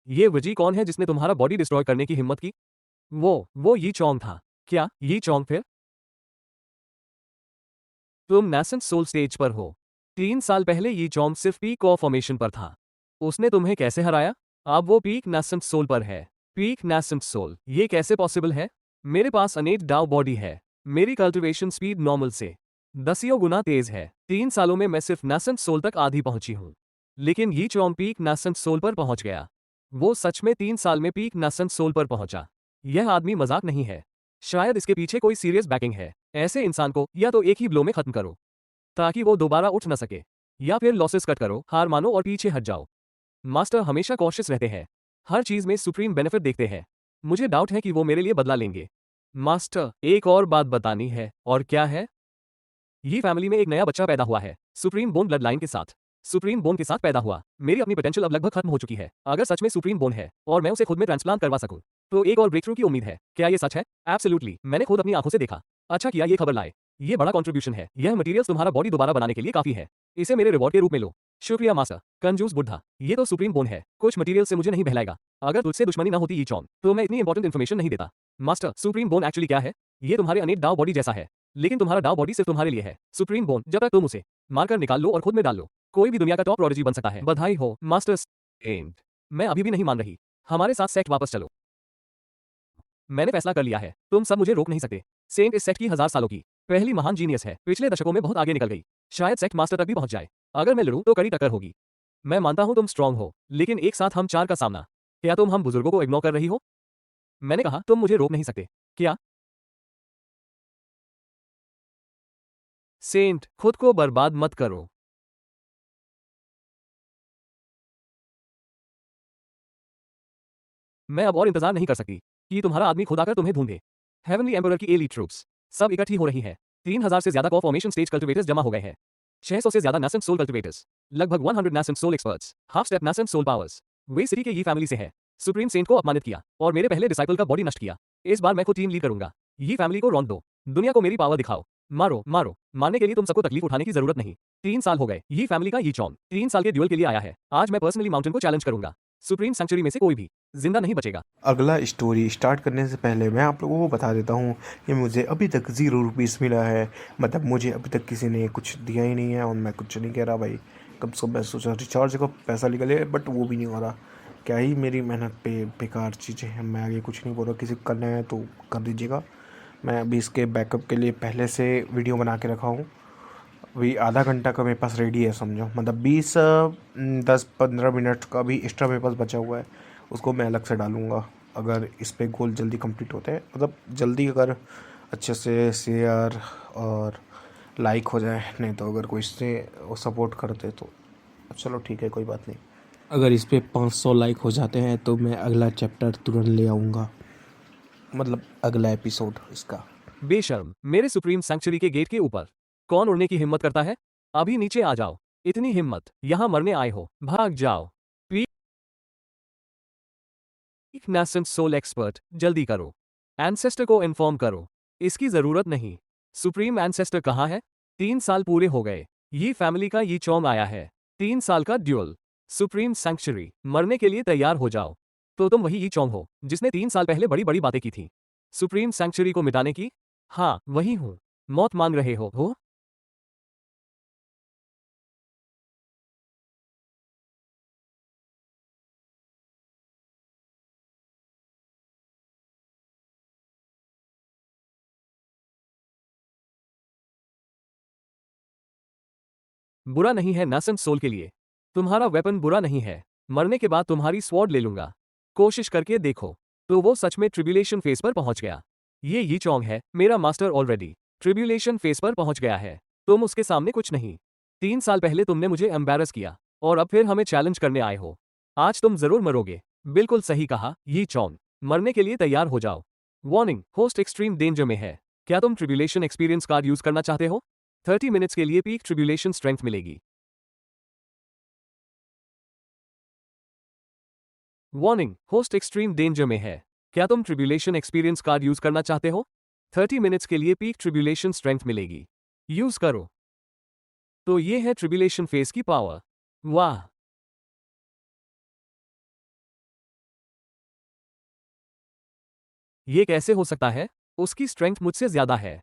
ये वजी कौन है जिसने तुम्हारा बॉडी डिस्ट्रॉय करने की हिम्मत की? वो यी चोंग था। क्या यी चोंग फिर? तुम नेसेंट सोल स्टेज पर हो। 3 साल पहले यी चोंग सिर्फ पीक ऑफ फॉर्मेशन पर था। उसने तुम्हें कैसे हराया? अब वो पीक नेसेंट सोल पर है। पीक नेसेंट सोल, ये कैसे पॉसिबल है? मेरे पास अनेक डाउ बॉडी है। मेरी कल्टिवेशन स्पीड नॉर्मल से 10 गुना तेज है। 3 सालों में मैं सिर्फ नेसेंट सोल तक आधी पहुंची हूं। लेकिन यी चोंग पीक नेसेंट सोल पर पहुंच गया। वो सच में 3 साल में पीक नेसेंट सोल पर पहुंचा। यह आदमी मजाक नहीं है। शायद इसके पीछे कोई सीरियस बैकिंग है। ऐसे इंसान को या तो एक ही ब्लो में खत्म करो ताकि वो दोबारा उठ न सके, या फिर लॉसेस कट करो, हार मानो और पीछे हट जाओ। मास्टर हमेशा कॉशियस रहते हैं, हर चीज में सुप्रीम बेनिफिट देखते हैं। मुझे डाउट है कि वो मेरे लिए बदला लेंगे। मास्टर, एक और बात बतानी है। और क्या है? ये फैमिली में एक नया बच्चा पैदा हुआ है, सुप्रीम बोन ब्लड लाइन के साथ। सुप्रीम बोन के साथ पैदा हुआ। मेरी अपनी पोटेंशियल अब लगभग खत्म हो चुकी है। अगर सच में सुप्रीम बोन है और मैं उसे खुद में ट्रांसप्लांट करवा सकूं तो एक और ब्रेक थ्रू की उम्मीद है। क्या ये सच है? एब्सोल्युटली, मैंने खुद अपनी आंखों से देखा। अच्छा किया ये खबर लाए। ये बड़ा कंट्रीब्यूशन है। यह मटेरियल्स तुम्हारा बॉडी दोबारा बनाने के लिए काफी है। इसे मेरे रिवॉर्ड के रूप में लो। शुक्रिया मास्टर। कंजूस बुद्धा, ये तो सुप्रीम बोन है, कुछ मटेरियल से मुझे नहीं बहलाएगा। अगर तुझसे दुश्मनी ना होती ये चौन तो मैं इतनी इंपॉर्टेंट इन्फॉर्मेशन नहीं देता। मास्टर, सुप्रीम बोन एक्चुअली क्या है? ये तुम्हारे अनेक डाउ बॉडी जैसा है, लेकिन तुम्हारा डाउ बॉडी सिर्फ तुम्हारे लिए है। सुप्रीम बोन, जब तक तुम उसे मारकर निकाल लो और खुद में डाल लो, कोई भी दुनिया का टॉप प्रोडिजी बन सकता है। बधाई हो मास्टर सेंट। मैं अभी भी नहीं मान रही। हमारे साथ सेक्ट वापस चलो। मैंने फैसला कर लिया है, तुम सब मुझे रोक नहीं सकते। सेंट इस सेक्ट की 1000 सालों की पहली महान जीनियस है। पिछले दशकों में बहुत आगे निकल गई। शायद सेक्ट मास्टर तक भी पहुंच जाए। अगर मैं लड़ूं तो कड़ी टक्कर होगी। मैं मानता हूं तुम स्ट्रांग हो, लेकिन एक साथ हम 4 का सामना। क्या तुम हम बुजुर्गों को इग्नोर कर रही हो? मैंने कहा तुम मुझे रोक नहीं सकते। क्या? सेंट, खुद को बर्बाद मत करो। मैं अब और इंतजार नहीं कर सकती कि तुम्हारा आदमी खुद आकर तुम्हें ढूंढे। हेवनली एम्परर की एलीट ट्रूप्स सब इकट्ठी हो रही है। 3000 से ज्यादा फॉर्मेशन स्टेज कल्टिवेटर्स जमा हो गए हैं। 600 से ज्यादा नेसेंट सोल कल्टिवेटर्स, लगभग 100 nascent soul experts, half step nascent soul powers. वे सिटी के ये फैमिली से है। सुप्रीम सेंट को अपमानित किया और मेरे पहले डिसाइपल का बॉडी नष्ट किया। इस बार मैं खुद टीम लीड करूंगा। ये फैमिली को रौंद दो। दुनिया को मेरी पावर दिखाओ। मारो मारो। मारने के लिए तुम सबको तकलीफ उठाने की जरूरत नहीं। 3 साल हो गए। ये फैमिली का ये चौन 3 साल के ड्यूल के लिए आया है। आज मैं पर्सनली माउंटेन को चैलेंज करूंगा। सुप्रीम सेंचुरी में से कोई भी जिंदा नहीं बचेगा। अगला स्टोरी स्टार्ट करने से पहले मैं आप लोगों को बता देता हूँ कि मुझे अभी तक 0 रुपीज़ मिला है। मतलब मुझे अभी तक किसी ने कुछ दिया ही नहीं है और मैं कुछ नहीं कह रहा भाई। कब से मैं सोचा रिचार्ज का पैसा निकले, बट वो भी नहीं हो रहा। क्या ही मेरी मेहनत पे बेकार चीज़ें हैं। मैं आगे कुछ नहीं बोल रहा, किसी को करना है तो कर दीजिएगा। मैं अभी इसके बैकअप के लिए पहले से वीडियो बना के रखा हूँ। अभी आधा घंटा का मेरे पास रेडी है समझो। मतलब 10-15 मिनट का भी एक्स्ट्रा मेरे पास बचा हुआ है, उसको मैं अलग से डालूँगा अगर इस पे गोल जल्दी कंप्लीट होते हैं। मतलब जल्दी अगर अच्छे से शेयर और लाइक हो जाए, नहीं तो अगर कोई इससे वो सपोर्ट करते तो चलो ठीक है, कोई बात नहीं। अगर इस पे 500 लाइक हो जाते हैं तो मैं अगला चैप्टर तुरंत ले आऊँगा, मतलब अगला एपिसोड इसका। बेशर्म, मेरे सुप्रीम सैंक्चुरी के गेट के ऊपर कौन उड़ने की हिम्मत करता है? अभी नीचे आ जाओ। इतनी हिम्मत, यहां मरने आए हो, भाग जाओ। पीक नेसेंट सोल एक्सपर्ट, जल्दी करो। एंसेस्टर को इन्फॉर्म करो। इसकी जरूरत नहीं। सुप्रीम एंसेस्टर कहाँ है? 3 साल पूरे हो गए। ये फैमिली का ये चौम आया है। 3 साल का ड्यूल। सुप्रीम सैंक्चुरी, मरने के लिए तैयार हो जाओ। तो तुम वही ये चौम हो जिसने 3 साल पहले बड़ी बड़ी बातें की थी सुप्रीम सैंक्चुरी को मिटाने की? हाँ, वही हूं। मौत मांग रहे हो? बुरा नहीं है नेसेंट सोल के लिए। तुम्हारा वेपन बुरा नहीं है। मरने के बाद तुम्हारी स्वॉर्ड ले लूंगा। कोशिश करके देखो। तो वो सच में ट्रिब्यूलेशन फेस पर पहुंच गया। ये यी चोंग है, मेरा मास्टर ऑलरेडी ट्रिब्यूलेशन फेस पर पहुंच गया है। तुम उसके सामने कुछ नहीं। 3 साल पहले तुमने मुझे एम्बैरस किया और अब फिर हमें चैलेंज करने आए हो। आज तुम जरूर मरोगे। बिल्कुल सही कहा यी चोंग। मरने के लिए तैयार हो जाओ। वार्निंग, होस्ट एक्सट्रीम डेंजर में है। क्या तुम ट्रिब्यूलेशन एक्सपीरियंस कार्ड यूज करना चाहते हो? 30 मिनट्स के लिए पीक ट्रिब्यूलेशन स्ट्रेंथ मिलेगी। वार्निंग, होस्ट एक्सट्रीम डेंजर में है। क्या तुम ट्रिब्यूलेशन एक्सपीरियंस कार्ड यूज करना चाहते हो? 30 मिनट्स के लिए पीक ट्रिब्यूलेशन स्ट्रेंथ मिलेगी। यूज करो। तो ये है ट्रिब्यूलेशन फेस की पावर। वाह! ये कैसे हो सकता है? उसकी स्ट्रेंथ मुझसे ज्यादा है।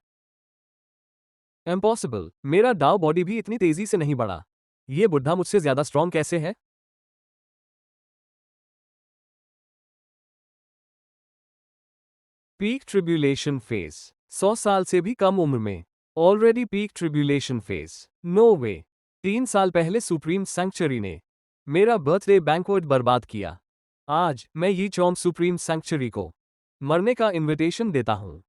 इम्पॉसिबल, मेरा डाउ बॉडी भी इतनी तेजी से नहीं बढ़ा। ये बुढ़ा मुझसे ज्यादा स्ट्रांग कैसे है? पीक ट्रिब्यूलेशन फेस, 100 साल से भी कम उम्र में already peak tribulation face, no वे। 3 साल पहले सुप्रीम सैंक्चुरी ने मेरा बर्थडे बैंक्वेट बर्बाद किया। आज मैं यी चौंग सुप्रीम सैंक्चुरी को मरने का इनविटेशन देता हूं।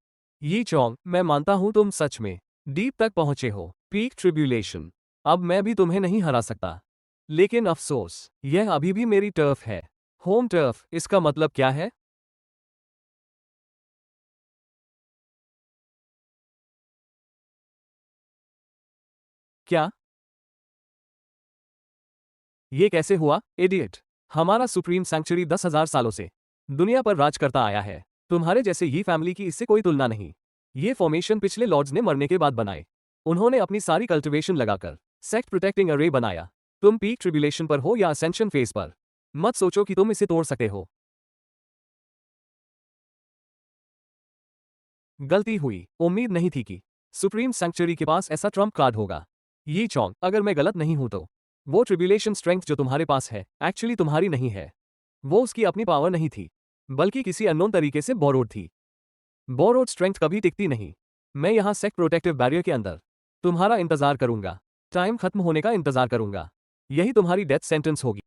यी चौंग, मैं मानता हूं तुम सच में डीप तक पहुंचे हो। पीक ट्रिब्यूलेशन, अब मैं भी तुम्हें नहीं हरा सकता। लेकिन अफसोस, यह अभी भी मेरी टर्फ है। होम टर्फ, इसका मतलब क्या है? क्या ये कैसे हुआ, इडियट? हमारा सुप्रीम सैंक्चुरी 10,000 सालों से दुनिया पर राज करता आया है। तुम्हारे जैसे ये फैमिली की इससे कोई तुलना नहीं। ये फॉर्मेशन पिछले लॉर्ड्स ने मरने के बाद बनाए। उन्होंने अपनी सारी कल्टिवेशन लगाकर सेक्ट प्रोटेक्टिंग अरे बनाया। तुम पीक ट्रिब्यूलेशन पर हो या असेंशन फेज पर, मत सोचो कि तुम इसे तोड़ सकते हो। गलती हुई, उम्मीद नहीं थी कि सुप्रीम सैंक्चुरी के पास ऐसा ट्रम्प कार्ड होगा। ये चौंग, अगर मैं गलत नहीं हूं तो वो ट्रिब्यूलेशन स्ट्रेंथ जो तुम्हारे पास है एक्चुअली तुम्हारी नहीं है। वो उसकी अपनी पावर नहीं थी, बल्कि किसी अननोन तरीके से बोरोड थी। बोरोड स्ट्रेंथ कभी टिकती नहीं। मैं यहां सेक्ट प्रोटेक्टिव बैरियर के अंदर तुम्हारा इंतजार करूंगा, टाइम खत्म होने का इंतजार करूंगा। यही तुम्हारी डेथ सेंटेंस होगी।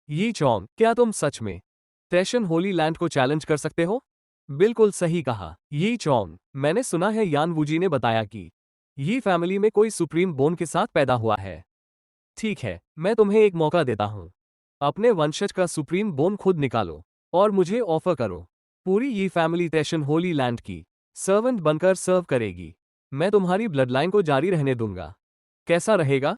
यी चौंग, क्या तुम सच में टैशन होली लैंड को चैलेंज कर सकते हो? बिल्कुल सही कहा, यी चौंग। मैंने सुना है यान वूजी ने बताया कि यी फैमिली में कोई सुप्रीम बोन के साथ पैदा हुआ है। ठीक है, मैं तुम्हें एक मौका देता हूं। अपने वंशज का सुप्रीम बोन खुद निकालो और मुझे ऑफर करो। पूरी ये फैमिली टैशन होली लैंड की सर्वेंट बनकर सर्व करेगी। मैं तुम्हारी ब्लड लाइन को जारी रहने दूंगा। कैसा रहेगा?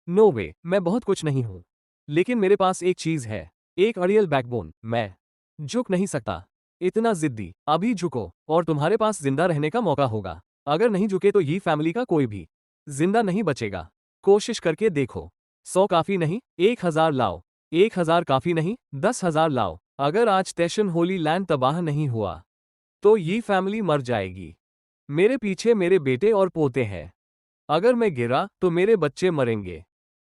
नो वे, मैं बहुत कुछ नहीं हूं, लेकिन मेरे पास एक चीज है, एक अड़ियल बैकबोन। मैं झुक नहीं सकता। इतना जिद्दी, अभी झुको और तुम्हारे पास जिंदा रहने का मौका होगा। अगर नहीं झुके तो ये फैमिली का कोई भी जिंदा नहीं बचेगा। कोशिश करके देखो। 100 काफी नहीं, 1000 लाओ। 1000 काफी नहीं, 10,000 लाओ। अगर आज टैशन होली लैंड तबाह नहीं हुआ तो ये फैमिली मर जाएगी। मेरे पीछे मेरे बेटे और पोते हैं। अगर मैं गिरा तो मेरे बच्चे मरेंगे।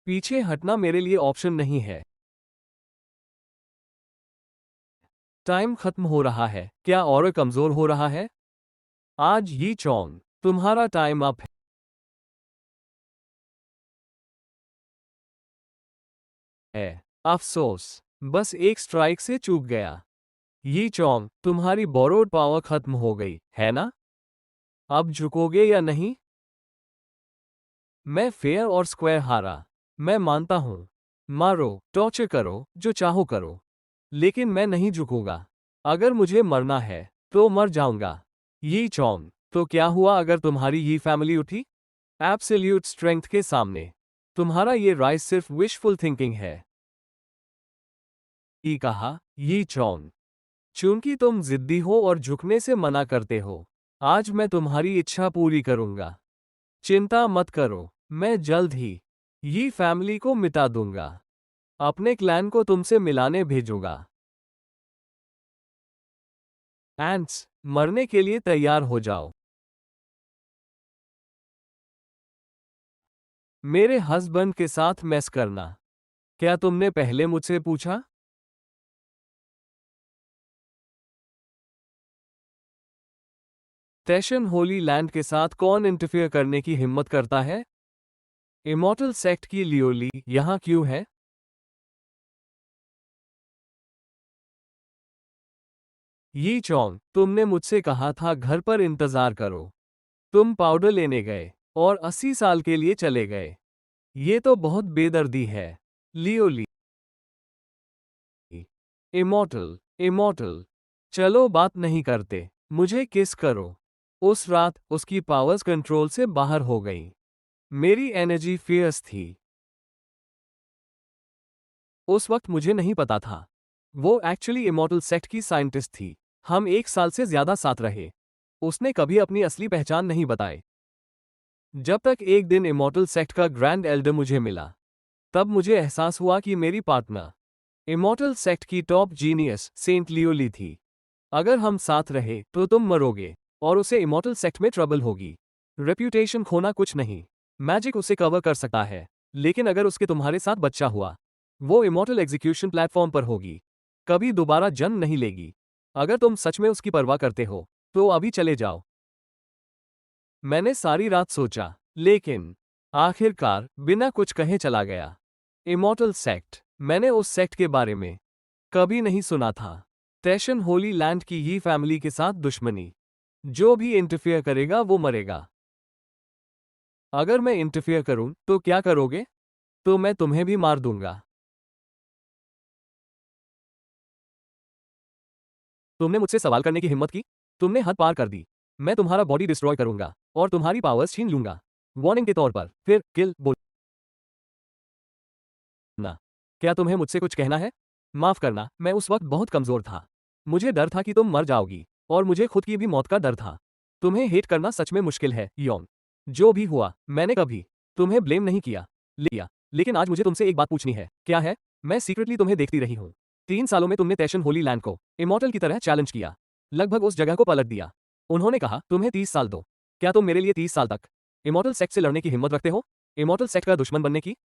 पीछे हटना मेरे लिए ऑप्शन नहीं है। टाइम खत्म हो रहा है। क्या और कमजोर हो रहा है? आज यी चौंग, तुम्हारा टाइम अप है। अफसोस, बस एक स्ट्राइक से चूक गया। यी चौंग, तुम्हारी बोरोड पावर खत्म हो गई, है ना? अब झुकोगे या नहीं? मैं फेयर और स्क्वायर हारा। मैं मानता हूं। मारो, टॉर्चर करो, जो चाहो करो, लेकिन मैं नहीं झुकूंगा। अगर मुझे मरना है तो मर जाऊंगा। यी चौंग, तो क्या हुआ अगर तुम्हारी ये फैमिली उठी एब्सोल्यूट स्ट्रेंथ के सामने? तुम्हारा ये राइज सिर्फ विशफुल थिंकिंग है। ई कहा, यी चौंग, चूंकि तुम जिद्दी हो और झुकने से मना करते हो, आज मैं तुम्हारी इच्छा पूरी करूंगा। चिंता मत करो, मैं जल्द ही ये फैमिली को मिटा दूंगा। अपने क्लैन को तुमसे मिलाने भेजूंगा। एंट्स, मरने के लिए तैयार हो जाओ। मेरे हस्बैंड के साथ मैस करना। क्या तुमने पहले मुझसे पूछा? टैशन होली लैंड के साथ कौन इंटरफेयर करने की हिम्मत करता है? इमॉर्टल सेक्ट की लियोली यहां क्यों है? यी चौंग, तुमने मुझसे कहा था घर पर इंतजार करो। तुम पाउडर लेने गए और 80 साल के लिए चले गए। ये तो बहुत बेदर्दी है। लियोली, इमॉर्टल, इमॉर्टल। चलो बात नहीं करते, मुझे किस करो। उस रात उसकी पावर्स कंट्रोल से बाहर हो गई। मेरी एनर्जी फियर्स थी। उस वक्त मुझे नहीं पता था वो एक्चुअली इमॉर्टल सेक्ट की साइंटिस्ट थी। हम 1 साल से ज्यादा साथ रहे। उसने कभी अपनी असली पहचान नहीं बताई। जब तक एक दिन इमॉर्टल सेक्ट का ग्रैंड एल्डर मुझे मिला, तब मुझे एहसास हुआ कि मेरी पार्टनर इमॉर्टल सेक्ट की टॉप जीनियस सेंट लियोली थी। अगर हम साथ रहे तो तुम मरोगे और उसे इमॉर्टल सेक्ट में ट्रबल होगी। रेप्यूटेशन खोना कुछ नहीं, मैजिक उसे कवर कर सकता है, लेकिन अगर उसके तुम्हारे साथ बच्चा हुआ, वो इमॉर्टल एग्जीक्यूशन प्लेटफॉर्म पर होगी, कभी दोबारा जन्म नहीं लेगी। अगर तुम सच में उसकी परवाह करते हो तो अभी चले जाओ। मैंने सारी रात सोचा, लेकिन आखिरकार बिना कुछ कहे चला गया। इमॉर्टल सेक्ट, मैंने उस सेक्ट के बारे में कभी नहीं सुना था। टैशन होली लैंड की ही फैमिली के साथ दुश्मनी, जो भी इंटरफेयर करेगा वो मरेगा। अगर मैं इंटरफेयर करूं तो क्या करोगे? तो मैं तुम्हें भी मार दूंगा। तुमने मुझसे सवाल करने की हिम्मत की? तुमने हद पार कर दी। मैं तुम्हारा बॉडी डिस्ट्रॉय करूंगा और तुम्हारी पावर्स छीन लूंगा, वार्निंग के तौर पर। फिर किल बोलना। क्या तुम्हें मुझसे कुछ कहना है? माफ करना, मैं उस वक्त बहुत कमजोर था। मुझे डर था कि तुम मर जाओगी और मुझे खुद की भी मौत का डर था। तुम्हें हेट करना सच में मुश्किल है, योंग। जो भी हुआ, मैंने कभी तुम्हें ब्लेम नहीं किया, लेकिन आज मुझे तुमसे एक बात पूछनी है। क्या है? मैं सीक्रेटली तुम्हें देखती रही हूं। 3 सालों में तुमने टैशन होली लैंड को इमॉर्टल की तरह चैलेंज किया, लगभग उस जगह को पलट दिया। उन्होंने कहा तुम्हें 30 साल दो। क्या तुम मेरे लिए 30 साल तक इमॉर्टल सेक्ट से लड़ने की हिम्मत रखते हो? इमॉर्टल सेक्ट का दुश्मन बनने की?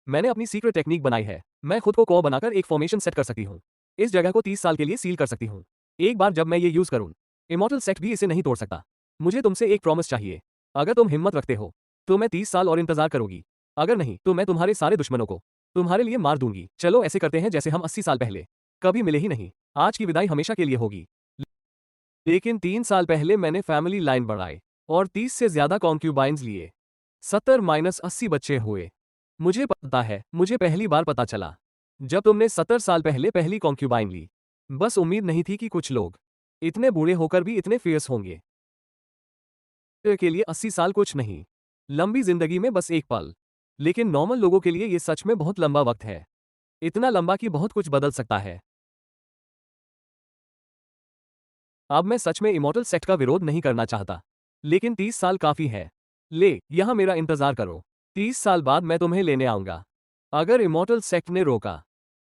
मैंने अपनी सीक्रेट टेक्निक बनाई है। मैं खुद को कॉ बनाकर एक फॉर्मेशन सेट कर सकती हूँ। इस जगह को 30 साल के लिए सील कर सकती हूँ। एक बार जब मैं ये यूज करूँ, इमॉर्टल सेक्ट भी इसे नहीं तोड़ सकता। मुझे तुमसे एक प्रॉमिस चाहिए। अगर तुम हिम्मत रखते हो तो मैं 30 साल और इंतजार करूंगी। अगर नहीं तो मैं तुम्हारे सारे दुश्मनों को तुम्हारे लिए मार दूंगी। चलो ऐसे करते हैं जैसे हम 80 साल पहले कभी मिले ही नहीं। आज की विदाई हमेशा के लिए होगी। लेकिन 3 साल पहले मैंने फैमिली लाइन बढ़ाई और 30 से ज्यादा कॉन्क्यूबाइंस लिए। 70-80 बच्चे हुए। मुझे पता है, मुझे पहली बार पता चला जब तुमने 70 साल पहले पहली कॉन्क्यूबाइन ली। बस उम्मीद नहीं थी कि कुछ लोग इतने बूढ़े होकर भी इतने फेयर्स होंगे। के लिए 80 साल कुछ नहीं, लंबी जिंदगी में बस एक पल। लेकिन नॉर्मल लोगों के लिए ये सच में बहुत लंबा वक्त है। इतना लंबा कि बहुत कुछ बदल सकता है। अब मैं सच में इमॉर्टल सेक्ट का विरोध नहीं करना चाहता, लेकिन 30 साल काफी है। यहां मेरा इंतजार करो। 30 साल बाद मैं तुम्हें लेने आऊंगा। अगर इमॉर्टल सेक्ट ने रोका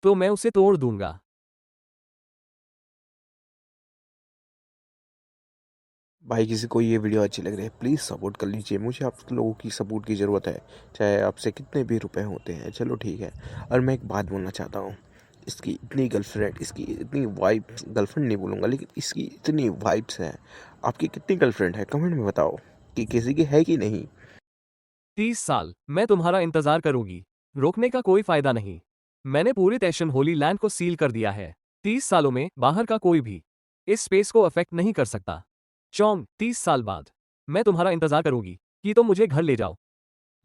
तो मैं उसे तोड़ दूंगा। भाई किसी को ये वीडियो अच्छी लग रही है प्लीज़ सपोर्ट कर लीजिए, मुझे आप लोगों की सपोर्ट की ज़रूरत है, चाहे आपसे कितने भी रुपए होते हैं। चलो ठीक है। और मैं एक बात बोलना चाहता हूँ, इसकी इतनी गर्लफ्रेंड, इसकी इतनी वाइब्स, गर्लफ्रेंड नहीं बोलूँगा लेकिन इसकी इतनी वाइब्स हैं। आपकी कितनी गर्लफ्रेंड है कमेंट में बताओ कि किसी की है कि नहीं। 30 साल मैं तुम्हारा इंतजार करूंगी। रोकने का कोई फायदा नहीं। मैंने पूरे टैशन होली लैंड को सील कर दिया है। 30 सालों में बाहर का कोई भी इस स्पेस को अफेक्ट नहीं कर सकता। चौंग, 30 साल बाद मैं तुम्हारा इंतजार करूंगी कि तुम मुझे घर ले जाओ।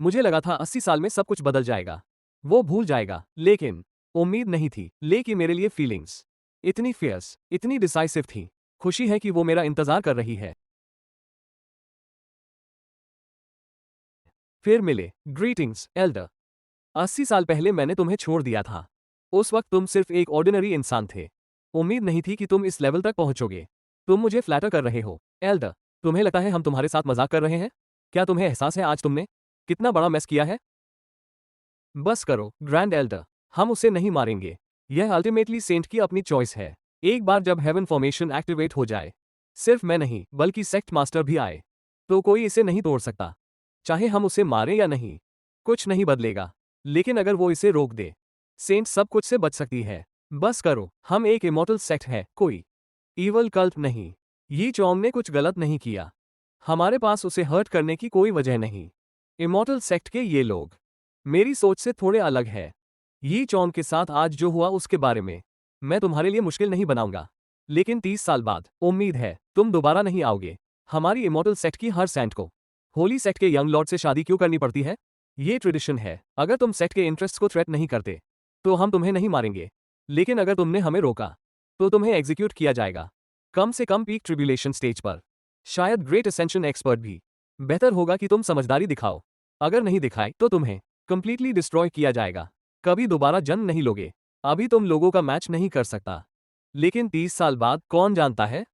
मुझे लगा था 80 साल में सब कुछ बदल जाएगा, वो भूल जाएगा, लेकिन उम्मीद नहीं थी। लेकिन मेरे लिए फीलिंग्स इतनी फियर्स, इतनी डिसाइसिव थी। खुशी है कि वो मेरा इंतजार कर रही है। फिर मिले। Greetings Elder. 80 साल पहले मैंने तुम्हें छोड़ दिया था। उस वक्त तुम सिर्फ एक ऑर्डिनरी इंसान थे। उम्मीद नहीं थी कि तुम इस लेवल तक पहुंचोगे। तुम मुझे फ्लैटर कर रहे हो, एल्डर। तुम्हें लगता है हम तुम्हारे साथ मजाक कर रहे हैं? क्या तुम्हें एहसास है आज तुमने कितना बड़ा मेस किया है? बस करो, ग्रैंड एल्डर। हम उसे नहीं मारेंगे। यह अल्टीमेटली सेंट की अपनी चॉइस है। एक बार जब हेवन फॉर्मेशन एक्टिवेट हो जाए, सिर्फ मैं नहीं बल्कि सेक्ट मास्टर भी आए, तो कोई इसे नहीं तोड़ सकता। चाहे हम उसे मारें या नहीं, कुछ नहीं बदलेगा। लेकिन अगर वो इसे रोक दे, सेंट सब कुछ से बच सकती है। बस करो, हम एक इमॉर्टल सेक्ट है, कोई ईवल कल्ट नहीं। ये चौम ने कुछ गलत नहीं किया। हमारे पास उसे हर्ट करने की कोई वजह नहीं। इमॉर्टल सेक्ट के ये लोग मेरी सोच से थोड़े अलग है। ये चौम के साथ आज जो हुआ उसके बारे में मैं तुम्हारे लिए मुश्किल नहीं बनाऊंगा। लेकिन 30 साल बाद उम्मीद है तुम दोबारा नहीं आओगे। हमारी इमॉर्टल सेक्ट की हर सेंट को होली सेक्ट के यंग लॉर्ड से शादी क्यों करनी पड़ती है? ये ट्रेडिशन है। अगर तुम सेक्ट के इंटरेस्ट को थ्रेट नहीं करते तो हम तुम्हें नहीं मारेंगे। लेकिन अगर तुमने हमें रोका तो तुम्हें एग्जीक्यूट किया जाएगा, कम से कम पीक ट्रिब्यूलेशन स्टेज पर। शायद ग्रेट असेंशन एक्सपर्ट भी। बेहतर होगा कि तुम समझदारी दिखाओ। अगर नहीं दिखाए तो तुम्हें कंप्लीटली डिस्ट्रॉय किया जाएगा। कभी दोबारा जन्म नहीं लोगे। अभी तुम लोगों का मैच नहीं कर सकता, लेकिन 30 साल बाद कौन जानता है।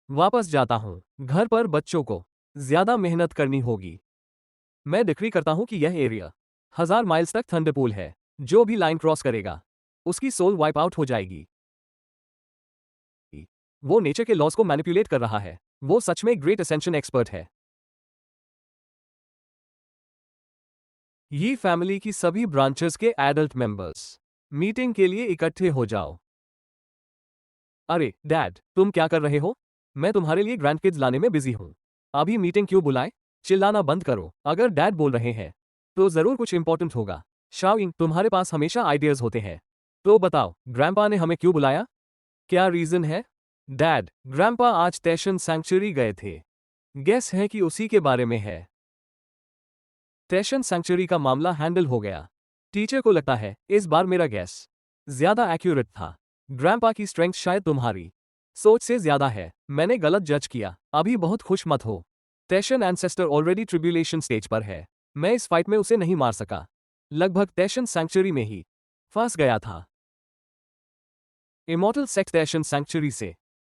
वापस जाता हूं घर पर। बच्चों को ज्यादा मेहनत करनी होगी। मैं डिक्री करता हूं कि यह एरिया 1000 माइल्स तक थंडरपूल है। जो भी लाइन क्रॉस करेगा उसकी सोल वाइप आउट हो जाएगी। वो नेचर के लॉज को मैनिपुलेट कर रहा है। वो सच में ग्रेट असेंशन एक्सपर्ट है। ये फैमिली की सभी ब्रांचेस के एडल्ट मेंबर्स मीटिंग के लिए इकट्ठे हो जाओ। अरे डैड, तुम क्या कर रहे हो? मैं तुम्हारे लिए ग्रैंड किड्स लाने में बिजी हूं। अभी मीटिंग क्यों बुलाए? चिल्लाना बंद करो। अगर डैड बोल रहे हैं तो जरूर कुछ इंपॉर्टेंट होगा। शाओइंग, तुम्हारे पास हमेशा आइडियाज होते हैं। तो बताओ, ग्रैंपा ने हमें क्यों बुलाया? क्या रीजन है? डैड, ग्रैंपा आज टैशन सैंक्चुरी गए थे। गेस है कि उसी के बारे में है। टैशन सैंक्चुरी का मामला हैंडल हो गया। टीचर को लगता है इस बार मेरा गेस ज्यादा एक्यूरेट था। ग्रैंपा की स्ट्रेंथ शायद तुम्हारी सोच से ज्यादा है। मैंने गलत जज किया। अभी बहुत खुश मत हो। Tension ancestor already tribulation stage पर है। मैं इस फाइट में उसे नहीं मार सका। लगभग टैशन सैंक्चुरी में ही फंस गया था। इमॉर्टल सेक्ट टैशन सैंक्चुरी से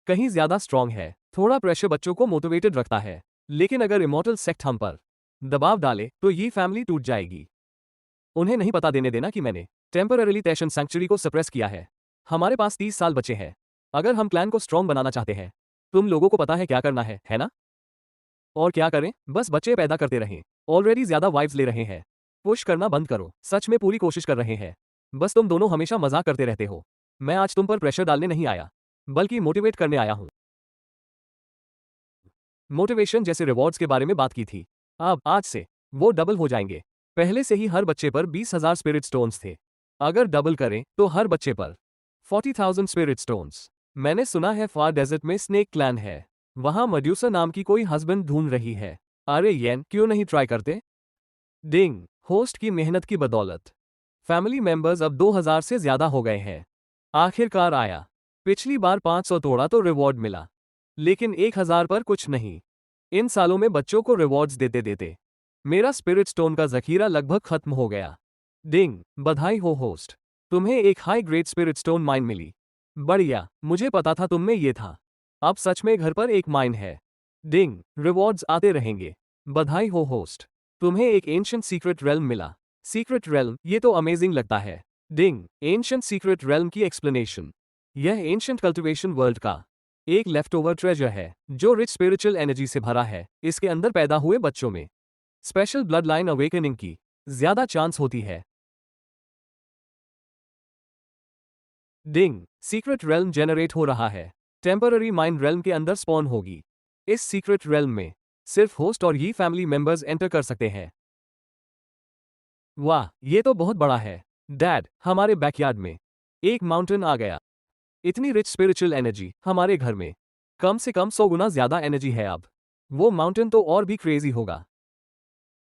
कहीं ज्यादा स्ट्रांग है। थोड़ा प्रेशर बच्चों को मोटिवेटेड रखता है, लेकिन अगर इमॉर्टल सेक्ट हम पर दबाव डाले तो ये फैमिली टूट जाएगी। उन्हें नहीं पता देने देना कि मैंने टेम्पररीली टैशन सैंक्चुरी को सप्रेस किया है। हमारे पास 30 साल बचे हैं। अगर हम प्लान को स्ट्रांग बनाना चाहते हैं, तुम लोगों को पता है क्या करना है ना? और क्या करें? बस बच्चे पैदा करते रहें। ऑलरेडी ज्यादा वाइव्स ले रहे हैं। पुश करना बंद करो। सच में पूरी कोशिश कर रहे हैं। बस तुम दोनों हमेशा मजाक करते रहते हो। मैं आज तुम पर प्रेशर डालने नहीं आया, बल्कि मोटिवेट करने आया हूं। मोटिवेशन जैसे रिवॉर्ड्स के बारे में बात की थी। अब आज से वो डबल हो जाएंगे। पहले से ही हर बच्चे पर 20,000 स्पिरिट स्टोन्स थे। अगर डबल करें तो हर बच्चे पर 40,000 स्पिरिट स्टोन्स। मैंने सुना है फार डेजर्ट में स्नेक क्लैन है। वहां मड्यूसा नाम की कोई हस्बैंड ढूंढ रही है। अरे येन, क्यों नहीं ट्राई करते? डिंग, होस्ट की मेहनत की बदौलत फैमिली मेंबर्स अब 2000 से ज्यादा हो गए हैं। आखिरकार आया। पिछली बार 500 तोड़ा तो रिवॉर्ड मिला, लेकिन 1000 पर कुछ नहीं। इन सालों में बच्चों को रिवॉर्ड्स देते देते मेरा स्पिरिट स्टोन का जखीरा लगभग खत्म हो गया। डिंग, बधाई हो होस्ट, तुम्हें एक high grade spirit stone mine मिली। बढ़िया, मुझे पता था तुम में ये था। अब सच में घर पर एक माइन है। डिंग, रिवॉर्ड्स आते रहेंगे। बधाई हो होस्ट, तुम्हें एक एंशिएंट सीक्रेट रेल्म मिला। सीक्रेट रेल्म, ये तो अमेजिंग लगता है। डिंग, एंशिएंट सीक्रेट रेल्म की एक्सप्लेनेशन। यह एंशिएंट कल्टिवेशन वर्ल्ड का एक लेफ्ट ओवर ट्रेजर है जो रिच स्पिरिचुअल एनर्जी से भरा है। इसके अंदर पैदा हुए बच्चों में स्पेशल ब्लड लाइन अवेकनिंग की ज्यादा चांस होती है। डिंग, सीक्रेट रेल्म जेनरेट हो रहा है। टेम्पररी माइंड रेल्म के अंदर स्पॉन होगी। इस सीक्रेट रेल्म में सिर्फ होस्ट और ये फैमिली मेंबर्स एंटर कर सकते हैं। वाह, ये तो बहुत बड़ा है। डैड, हमारे बैकयार्ड में एक माउंटेन आ गया। इतनी रिच स्पिरिचुअल एनर्जी हमारे घर में कम से कम 100 गुना ज्यादा एनर्जी है। अब वो माउंटेन तो और भी क्रेजी होगा।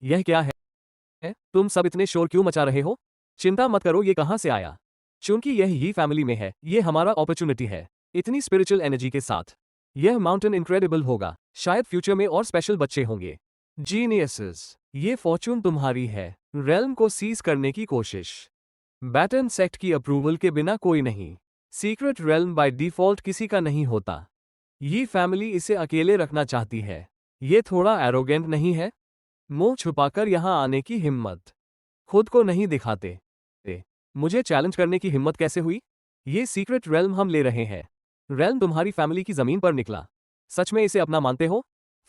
यह क्या है? तुम सब इतने शोर क्यों मचा रहे हो? चिंता मत करो, ये कहां से आया? चूंकि यह ही फैमिली में है, ये हमारा अपॉर्चुनिटी है। इतनी स्पिरिचुअल एनर्जी के साथ यह माउंटेन इनक्रेडिबल होगा। शायद फ्यूचर में और स्पेशल बच्चे होंगे। जीनियसेस, ये फॉर्चून तुम्हारी है। रेल्म को सीज करने की कोशिश। बैटन सेक्ट की अप्रूवल के बिना कोई नहीं। सीक्रेट रेल्म बाय डिफॉल्ट किसी का नहीं होता। ये फैमिली इसे अकेले रखना चाहती है। ये थोड़ा एरोगेंट नहीं है? मुंह छुपाकर यहां आने की हिम्मत। खुद को नहीं दिखाते। मुझे चैलेंज करने की हिम्मत कैसे हुई? ये सीक्रेट रेल्म हम ले रहे हैं। रेल्म तुम्हारी फैमिली की जमीन पर निकला। सच में इसे अपना मानते हो?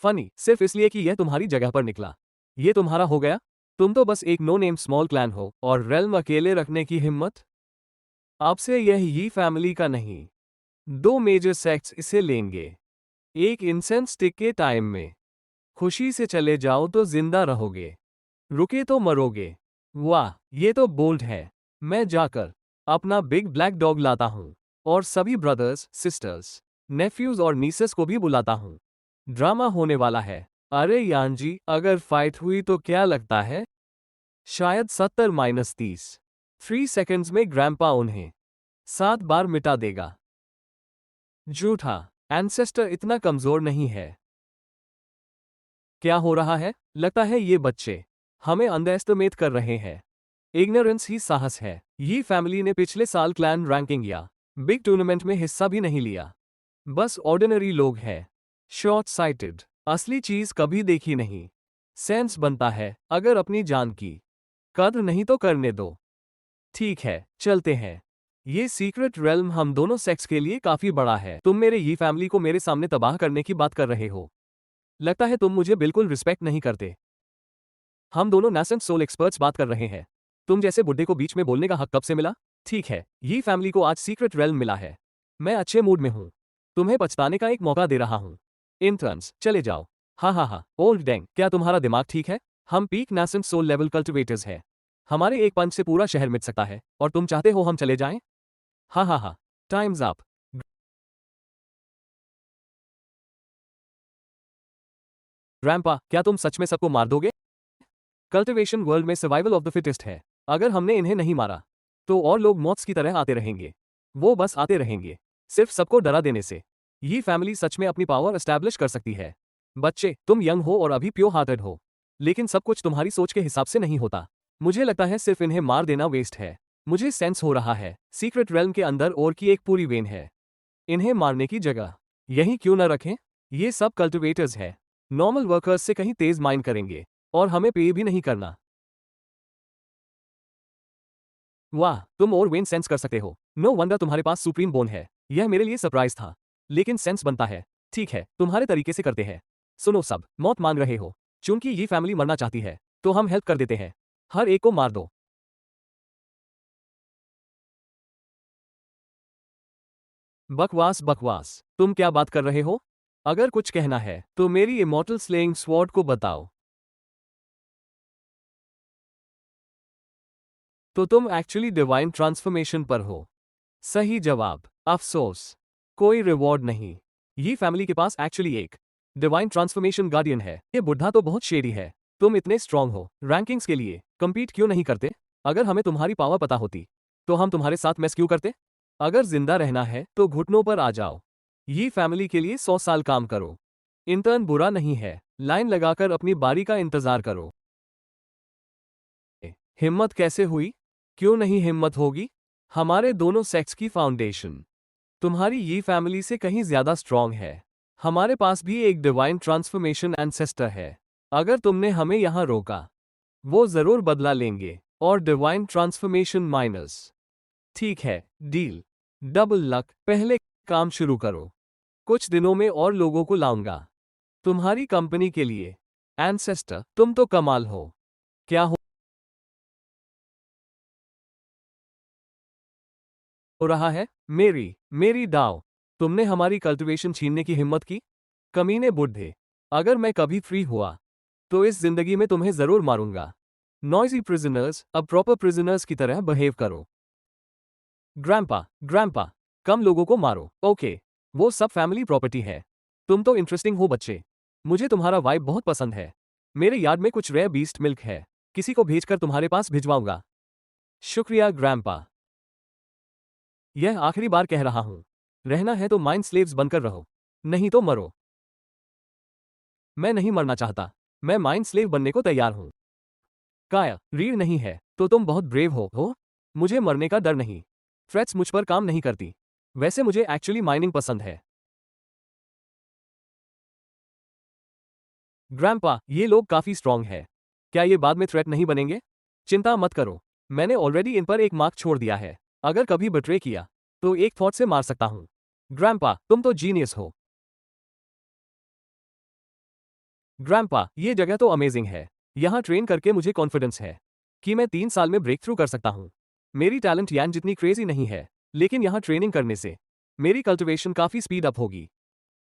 फनी, सिर्फ इसलिए कि यह तुम्हारी जगह पर निकला, ये तुम्हारा हो गया? तुम तो बस एक नो नेम स्मॉल क्लैन हो, और रेल्म अकेले रखने की हिम्मत? आपसे यह ये फैमिली का नहीं, 2 मेजर सेक्ट्स इसे लेंगे। एक इंसेंस स्टिक के टाइम में खुशी से चले जाओ तो जिंदा रहोगे, रुके तो मरोगे। वाह, ये तो बोल्ड है। मैं जाकर अपना बिग ब्लैक डॉग लाता हूं और सभी ब्रदर्स, सिस्टर्स, नेफ्यूज और नीसेस को भी बुलाता हूं। ड्रामा होने वाला है। अरे यानजी, अगर फाइट हुई तो क्या लगता है? शायद 70-30। 3 सेकंड्स में ग्रैंपा उन्हें 7 बार मिटा देगा। झूठा, एंसेस्टर इतना कमजोर नहीं है। क्या हो रहा है? लगता है ये बच्चे हमें अंडरएस्टिमेट कर रहे हैं। इग्नोरेंस ही साहस है। ये फैमिली ने पिछले साल क्लैन रैंकिंग या बिग टूर्नामेंट में हिस्सा भी नहीं लिया। बस ऑर्डिनरी लोग हैं, शॉर्ट साइटेड, असली चीज कभी देखी नहीं। सेंस बनता है, अगर अपनी जान की कद्र नहीं तो करने दो। ठीक है, चलते हैं। ये सीक्रेट रेल्म हम दोनों सेक्स के लिए काफी बड़ा है। तुम मेरे ये फैमिली को मेरे सामने तबाह करने की बात कर रहे हो। लगता है तुम मुझे बिल्कुल रिस्पेक्ट नहीं करते। हम दोनों नासेंट सोल एक्सपर्ट्स बात कर रहे हैं। तुम जैसे बुड्ढे को बीच में बोलने का हक कब से मिला? ठीक है, ये फैमिली को आज सीक्रेट रेल्म मिला है। मैं अच्छे मूड में हूँ। तुम्हें पछताने का एक मौका दे रहा हूँ। इंटर्न्स, चले जाओ। हा, ओल्ड डैंग, क्या तुम्हारा दिमाग ठीक है? हम peak nascent soul level cultivators हैं। हमारे एक पंच से पूरा शहर मिट सकता है, और तुम चाहते हो हम चले जाएं? हा, टाइम्स अप। ग्रैंपा, क्या तुम सच में सबको मार दोगे? कल्टिवेशन वर्ल्ड में सर्वाइवल ऑफ द फिटेस्ट है। अगर हमने इन्हें नहीं मारा तो और लोग मॉथ्स की तरह आते रहेंगे। वो बस आते रहेंगे, सिर्फ सबको डरा देने से। ये फैमिली सच में अपनी पावर एस्टैब्लिश कर सकती है। बच्चे, तुम यंग हो और अभी प्योर हार्टेड हो, लेकिन सब कुछ तुम्हारी सोच के हिसाब से नहीं होता। मुझे लगता है सिर्फ इन्हें मार देना वेस्ट है। मुझे सेंस हो रहा है सीक्रेट रेल्म के अंदर और की एक पूरी वेन है। इन्हें मारने की जगह यहीं क्यों न रखें? ये सब कल्टिवेटर्स है, नॉर्मल वर्कर्स से कहीं तेज माइंड करेंगे, और हमें पे भी नहीं करना। वाह, तुम और वेन सेंस कर सकते हो। नो वंडर तुम्हारे पास सुप्रीम बोन है। यह मेरे लिए सरप्राइज था, लेकिन सेंस बनता है। ठीक है, तुम्हारे तरीके से करते हैं। सुनो सब, मौत मांग रहे हो। चूंकि ये फैमिली मरना चाहती है, तो हम हेल्प कर देते हैं। हर एक को मार दो। बकवास बकवास, तुम क्या बात कर रहे हो? अगर कुछ कहना है तो मेरी इमॉर्टल स्लेइंग स्वॉर्ड को बताओ। तो तुम एक्चुअली डिवाइन ट्रांसफॉर्मेशन पर हो। सही जवाब। अफसोस, कोई रिवॉर्ड नहीं। ये फैमिली के पास एक्चुअली एक डिवाइन ट्रांसफॉर्मेशन गार्डियन है। ये बुढ़ा तो बहुत शेरी है। तुम इतने स्ट्रांग हो, रैंकिंग्स के लिए compete क्यों नहीं करते? अगर हमें तुम्हारी पावर पता होती तो हम तुम्हारे साथ मैस क्यों करते? अगर जिंदा रहना है तो घुटनों पर आ जाओ। ये फैमिली के लिए 100 साल काम करो। इंटर्न बुरा नहीं है, लाइन लगाकर अपनी बारी का इंतजार करो। हिम्मत कैसे हुई? क्यों नहीं हिम्मत होगी? हमारे दोनों सेक्स की फाउंडेशन तुम्हारी ये फैमिली से कहीं ज्यादा स्ट्रांग है। हमारे पास भी एक डिवाइन ट्रांसफॉर्मेशन एंसेस्टर है। अगर तुमने हमें यहां रोका, वो जरूर बदला लेंगे, और डिवाइन ट्रांसफॉर्मेशन माइनस। ठीक है, डील। डबल लक, पहले काम शुरू करो। कुछ दिनों में और लोगों को लाऊंगा तुम्हारी कंपनी के लिए। एंसेस्टर, तुम तो कमाल हो। क्या हो रहा है? मेरी दाव, तुमने हमारी कल्टीवेशन छीनने की हिम्मत की? कमीने बुड्ढे, अगर मैं कभी फ्री हुआ तो इस जिंदगी में तुम्हें जरूर मारूंगा। नॉइजी प्रिजनर्स, अब प्रॉपर प्रिजनर्स की तरह बिहेव करो। ग्रैंपा, कम लोगों को मारो। ओके, वो सब फैमिली प्रॉपर्टी है। तुम तो इंटरेस्टिंग हो बच्चे। मुझे तुम्हारा वाइब बहुत पसंद है। मेरे यार्ड में कुछ रेयर बीस्ट मिल्क है, किसी को भेजकर तुम्हारे पास भिजवाऊंगा। शुक्रिया ग्रैंपा। यह आखिरी बार कह रहा हूं, रहना है तो माइंड स्लेव्स बनकर रहो, नहीं तो मरो। मैं नहीं मरना चाहता, मैं माइंड स्लेव बनने को तैयार हूं। काया, रीढ़ नहीं है तो तुम बहुत ब्रेव हो? मुझे मरने का डर नहीं। थ्रेट्स मुझ पर काम नहीं करती। वैसे मुझे एक्चुअली माइनिंग पसंद है। ग्रैंपा, ये लोग काफी स्ट्रांग है। क्या ये बाद में थ्रेट नहीं बनेंगे? चिंता मत करो, मैंने ऑलरेडी इन पर एक मार्क छोड़ दिया है। अगर कभी बिट्रे किया तो एक थॉट से मार सकता हूं। ग्रैंपा, तुम तो जीनियस हो। ग्रैंपा, ये जगह तो अमेजिंग है। यहां ट्रेन करके मुझे कॉन्फिडेंस है कि मैं 3 साल में ब्रेक थ्रू कर सकता हूं। मेरी टैलेंट यान जितनी क्रेजी नहीं है, लेकिन यहां ट्रेनिंग करने से मेरी कल्टिवेशन काफी स्पीड अप होगी।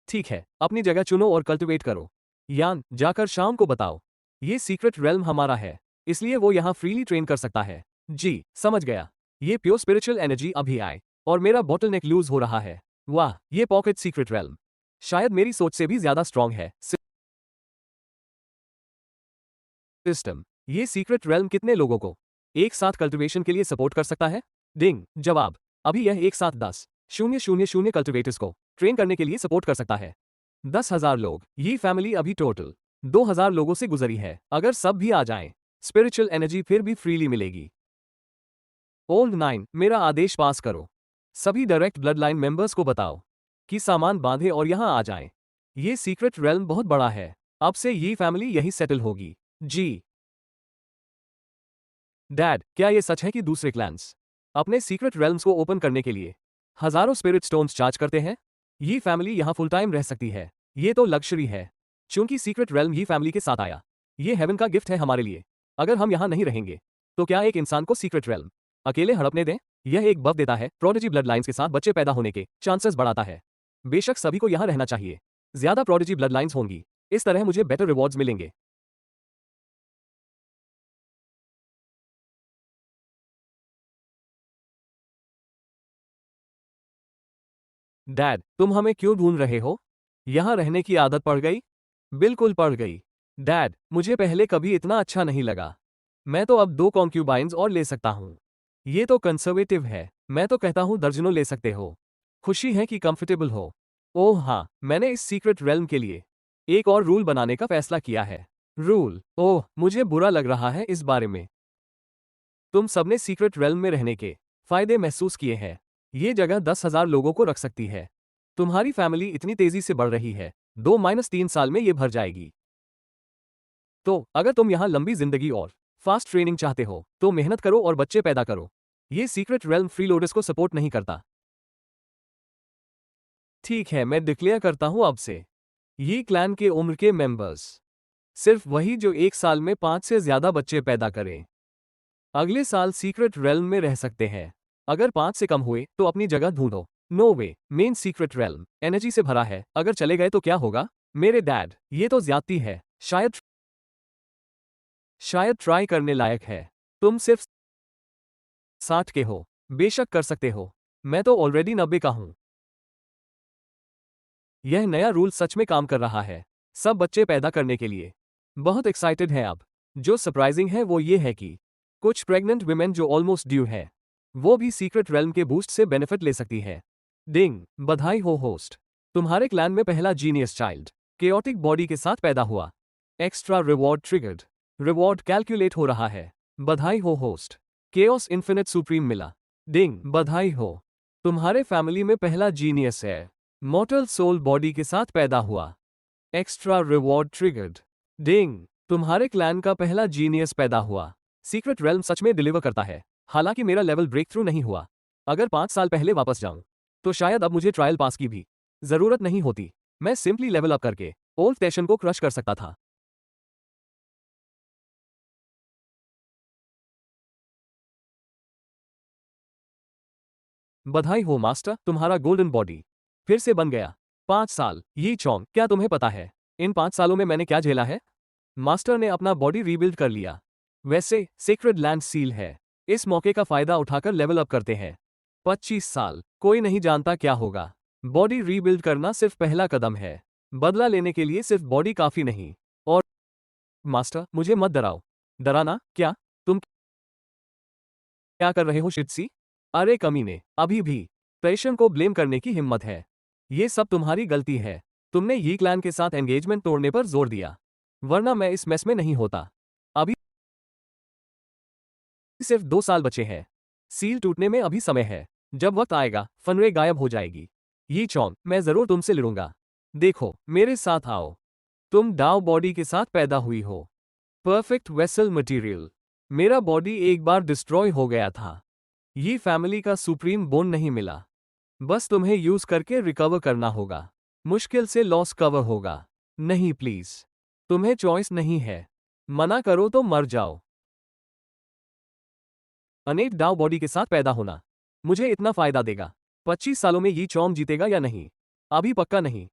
ठीक है, अपनी जगह चुनो और कल्टिवेट करो। यान, जाकर शाम को बताओ। ये सीक्रेट रेल्म हमारा है, इसलिए वो यहां फ्रीली ट्रेन कर सकता है। जी, समझ गया। ये प्योर स्पिरिचुअल एनर्जी अभी आए, और मेरा बॉटलनेक लूज हो रहा है। वाह, ये पॉकेट सीक्रेट रेल्म शायद मेरी सोच से भी ज्यादा स्ट्रांग है। सिस्टम, ये सीक्रेट रेल्म कितने लोगों को एक साथ कल्टिवेशन के लिए सपोर्ट कर सकता है? डिंग, जवाब। अभी यह एक साथ 10,000 कल्टिवेटर्स को ट्रेन करने के लिए सपोर्ट कर सकता है। 10,000 लोग। ये फैमिली अभी टोटल 2,000 लोगों से गुजरी है। अगर सब भी आ जाएं, स्पिरिचुअल एनर्जी फिर भी फ्रीली मिलेगी। ओल्ड 9, मेरा आदेश पास करो। सभी डायरेक्ट ब्लड लाइन मेंबर्स को बताओ कि सामान बांधे और यहां आ जाएं। ये सीक्रेट रेल्म बहुत बड़ा है। अब से ये फैमिली यहीं सेटल होगी। जी डैड, क्या ये सच है कि दूसरे क्लैंस अपने सीक्रेट रेल्म्स को ओपन करने के लिए हजारों स्पिरिट स्टोन्स चार्ज करते हैं? ये फैमिली यहां फुल टाइम रह सकती है। ये तो लग्जरी है। चूंकि सीक्रेट रेल्म ये फैमिली के साथ आया, ये हेवन का गिफ्ट है हमारे लिए। अगर हम यहां नहीं रहेंगे तो क्या एक इंसान को सीक्रेट रेल्म अकेले हड़पने दें? यह एक बफ देता है, प्रोडिजी ब्लड लाइन्स के साथ बच्चे पैदा होने के चांसेस बढ़ाता है। बेशक सभी को यहां रहना चाहिए। ज्यादा प्रोडिजी ब्लड लाइन्स होंगी, इस तरह मुझे बेटर रिवॉर्ड्स मिलेंगे। डैड, तुम हमें क्यों ढूंढ रहे हो? यहां रहने की आदत पड़ गई? बिल्कुल पड़ गई। डैड, मुझे पहले कभी इतना अच्छा नहीं लगा। मैं तो अब 2 कॉन्क्यूबाइंस और ले सकता हूं। ये तो कंजर्वेटिव है। मैं तो कहता हूं दर्जनों ले सकते हो। खुशी है कि कंफर्टेबल हो। ओह हाँ, मैंने इस सीक्रेट रेल्म के लिए एक और रूल बनाने का फैसला किया है। रूल? ओह, मुझे बुरा लग रहा है इस बारे में। तुम सबने सीक्रेट रेल्म में रहने के फायदे महसूस किए हैं। ये जगह 10,000 लोगों को रख सकती है। तुम्हारी फैमिली इतनी तेजी से बढ़ रही है, 2-3 साल में ये भर जाएगी। तो अगर तुम यहां लंबी जिंदगी और फास्ट ट्रेनिंग चाहते हो तो मेहनत करो और बच्चे पैदा करो। ये सीक्रेट रेल्म फ्रीलोडर्स को सपोर्ट नहीं करता। ठीक है, मैं डिक्लेयर करता हूं अब से ये क्लैन के उम्र के मेंबर्स, सिर्फ वही जो 1 साल में 5 से ज्यादा बच्चे पैदा करें, अगले साल सीक्रेट रेल्म में रह सकते हैं। अगर 5 से कम हुए तो अपनी जगह ढूंढो। नो वे, मेन सीक्रेट रेल्म एनर्जी से भरा है। अगर चले गए तो क्या होगा? मेरे डैड, ये तो ज्यादती है। शायद ट्राई करने लायक है। तुम सिर्फ 60 के हो। बेशक कर सकते हो। मैं तो ऑलरेडी 90 का हूं। यह नया रूल सच में काम कर रहा है, सब बच्चे पैदा करने के लिए बहुत एक्साइटेड हैं अब। जो सरप्राइजिंग है वो ये है कि कुछ प्रेग्नेंट विमेन जो ऑलमोस्ट ड्यू है, वो भी सीक्रेट रेल्म के बूस्ट से बेनिफिट ले सकती है। डिंग, बधाई हो होस्ट। तुम्हारे क्लैन में पहला जीनियस चाइल्ड केओटिक बॉडी के साथ पैदा हुआ। Extra reward triggered. Reward calculate हो रहा है। बधाई हो होस्ट। केओस इन्फिनिट सुप्रीम मिला। डिंग, बधाई हो। तुम्हारे फैमिली में पहला जीनियस है। मॉर्टल सोल बॉडी के साथ पैदा हुआ। Extra reward triggered. डिंग, तुम्हारे क्लैन का पहला जीनियस पैदा हुआ। सीक्रेट रेल्म सच में डिलीवर करता है। हालांकि मेरा लेवल ब्रेक थ्रू नहीं हुआ। अगर 5 साल पहले वापस जाऊं तो शायद अब मुझे ट्रायल पास की भी जरूरत नहीं होती। मैं सिंपली लेवल अप करके ओल्ड टेशन को क्रश कर सकता था। बधाई हो मास्टर, तुम्हारा गोल्डन बॉडी फिर से बन गया। 5 साल, ये चौंग, क्या तुम्हें पता है इन 5 सालों में मैंने क्या झेला है? मास्टर ने अपना बॉडी रीबिल्ड कर लिया। वैसे सेक्रेड लैंड सील है, इस मौके का फायदा उठाकर लेवल अप करते हैं। 25 साल, कोई नहीं जानता क्या होगा। बॉडी रीबिल्ड करना सिर्फ पहला कदम है। बदला लेने के लिए सिर्फ बॉडी काफी नहीं। और मास्टर, मुझे मत डराओ। डराना क्या? तुम क्या कर रहे हो शिट्सी? अरे कमीने, अभी भी पेशन को ब्लेम करने की हिम्मत है। ये सब तुम्हारी गलती है। तुमने ये क्लैन के साथ एंगेजमेंट तोड़ने पर जोर दिया, वरना मैं इस मेस में नहीं होता। अभी सिर्फ 2 साल बचे हैं। सील टूटने में अभी समय है। जब वक्त आएगा फनरे गायब हो जाएगी। ये चौन, मैं जरूर तुमसे लड़ूंगा। देखो, मेरे साथ आओ। तुम डाउ बॉडी के साथ पैदा हुई हो। Perfect vessel material. मेरा बॉडी एक बार डिस्ट्रॉय हो गया था। ये फैमिली का सुप्रीम बोन नहीं मिला। बस तुम्हें यूज करके रिकवर करना होगा। मुश्किल से लॉस कवर होगा। नहीं प्लीज, तुम्हें चॉइस नहीं है। मना करो तो मर जाओ। अनेक डाउ बॉडी के साथ पैदा होना मुझे इतना फायदा देगा। 25 सालों में ये चौम जीतेगा या नहीं, अभी पक्का नहीं।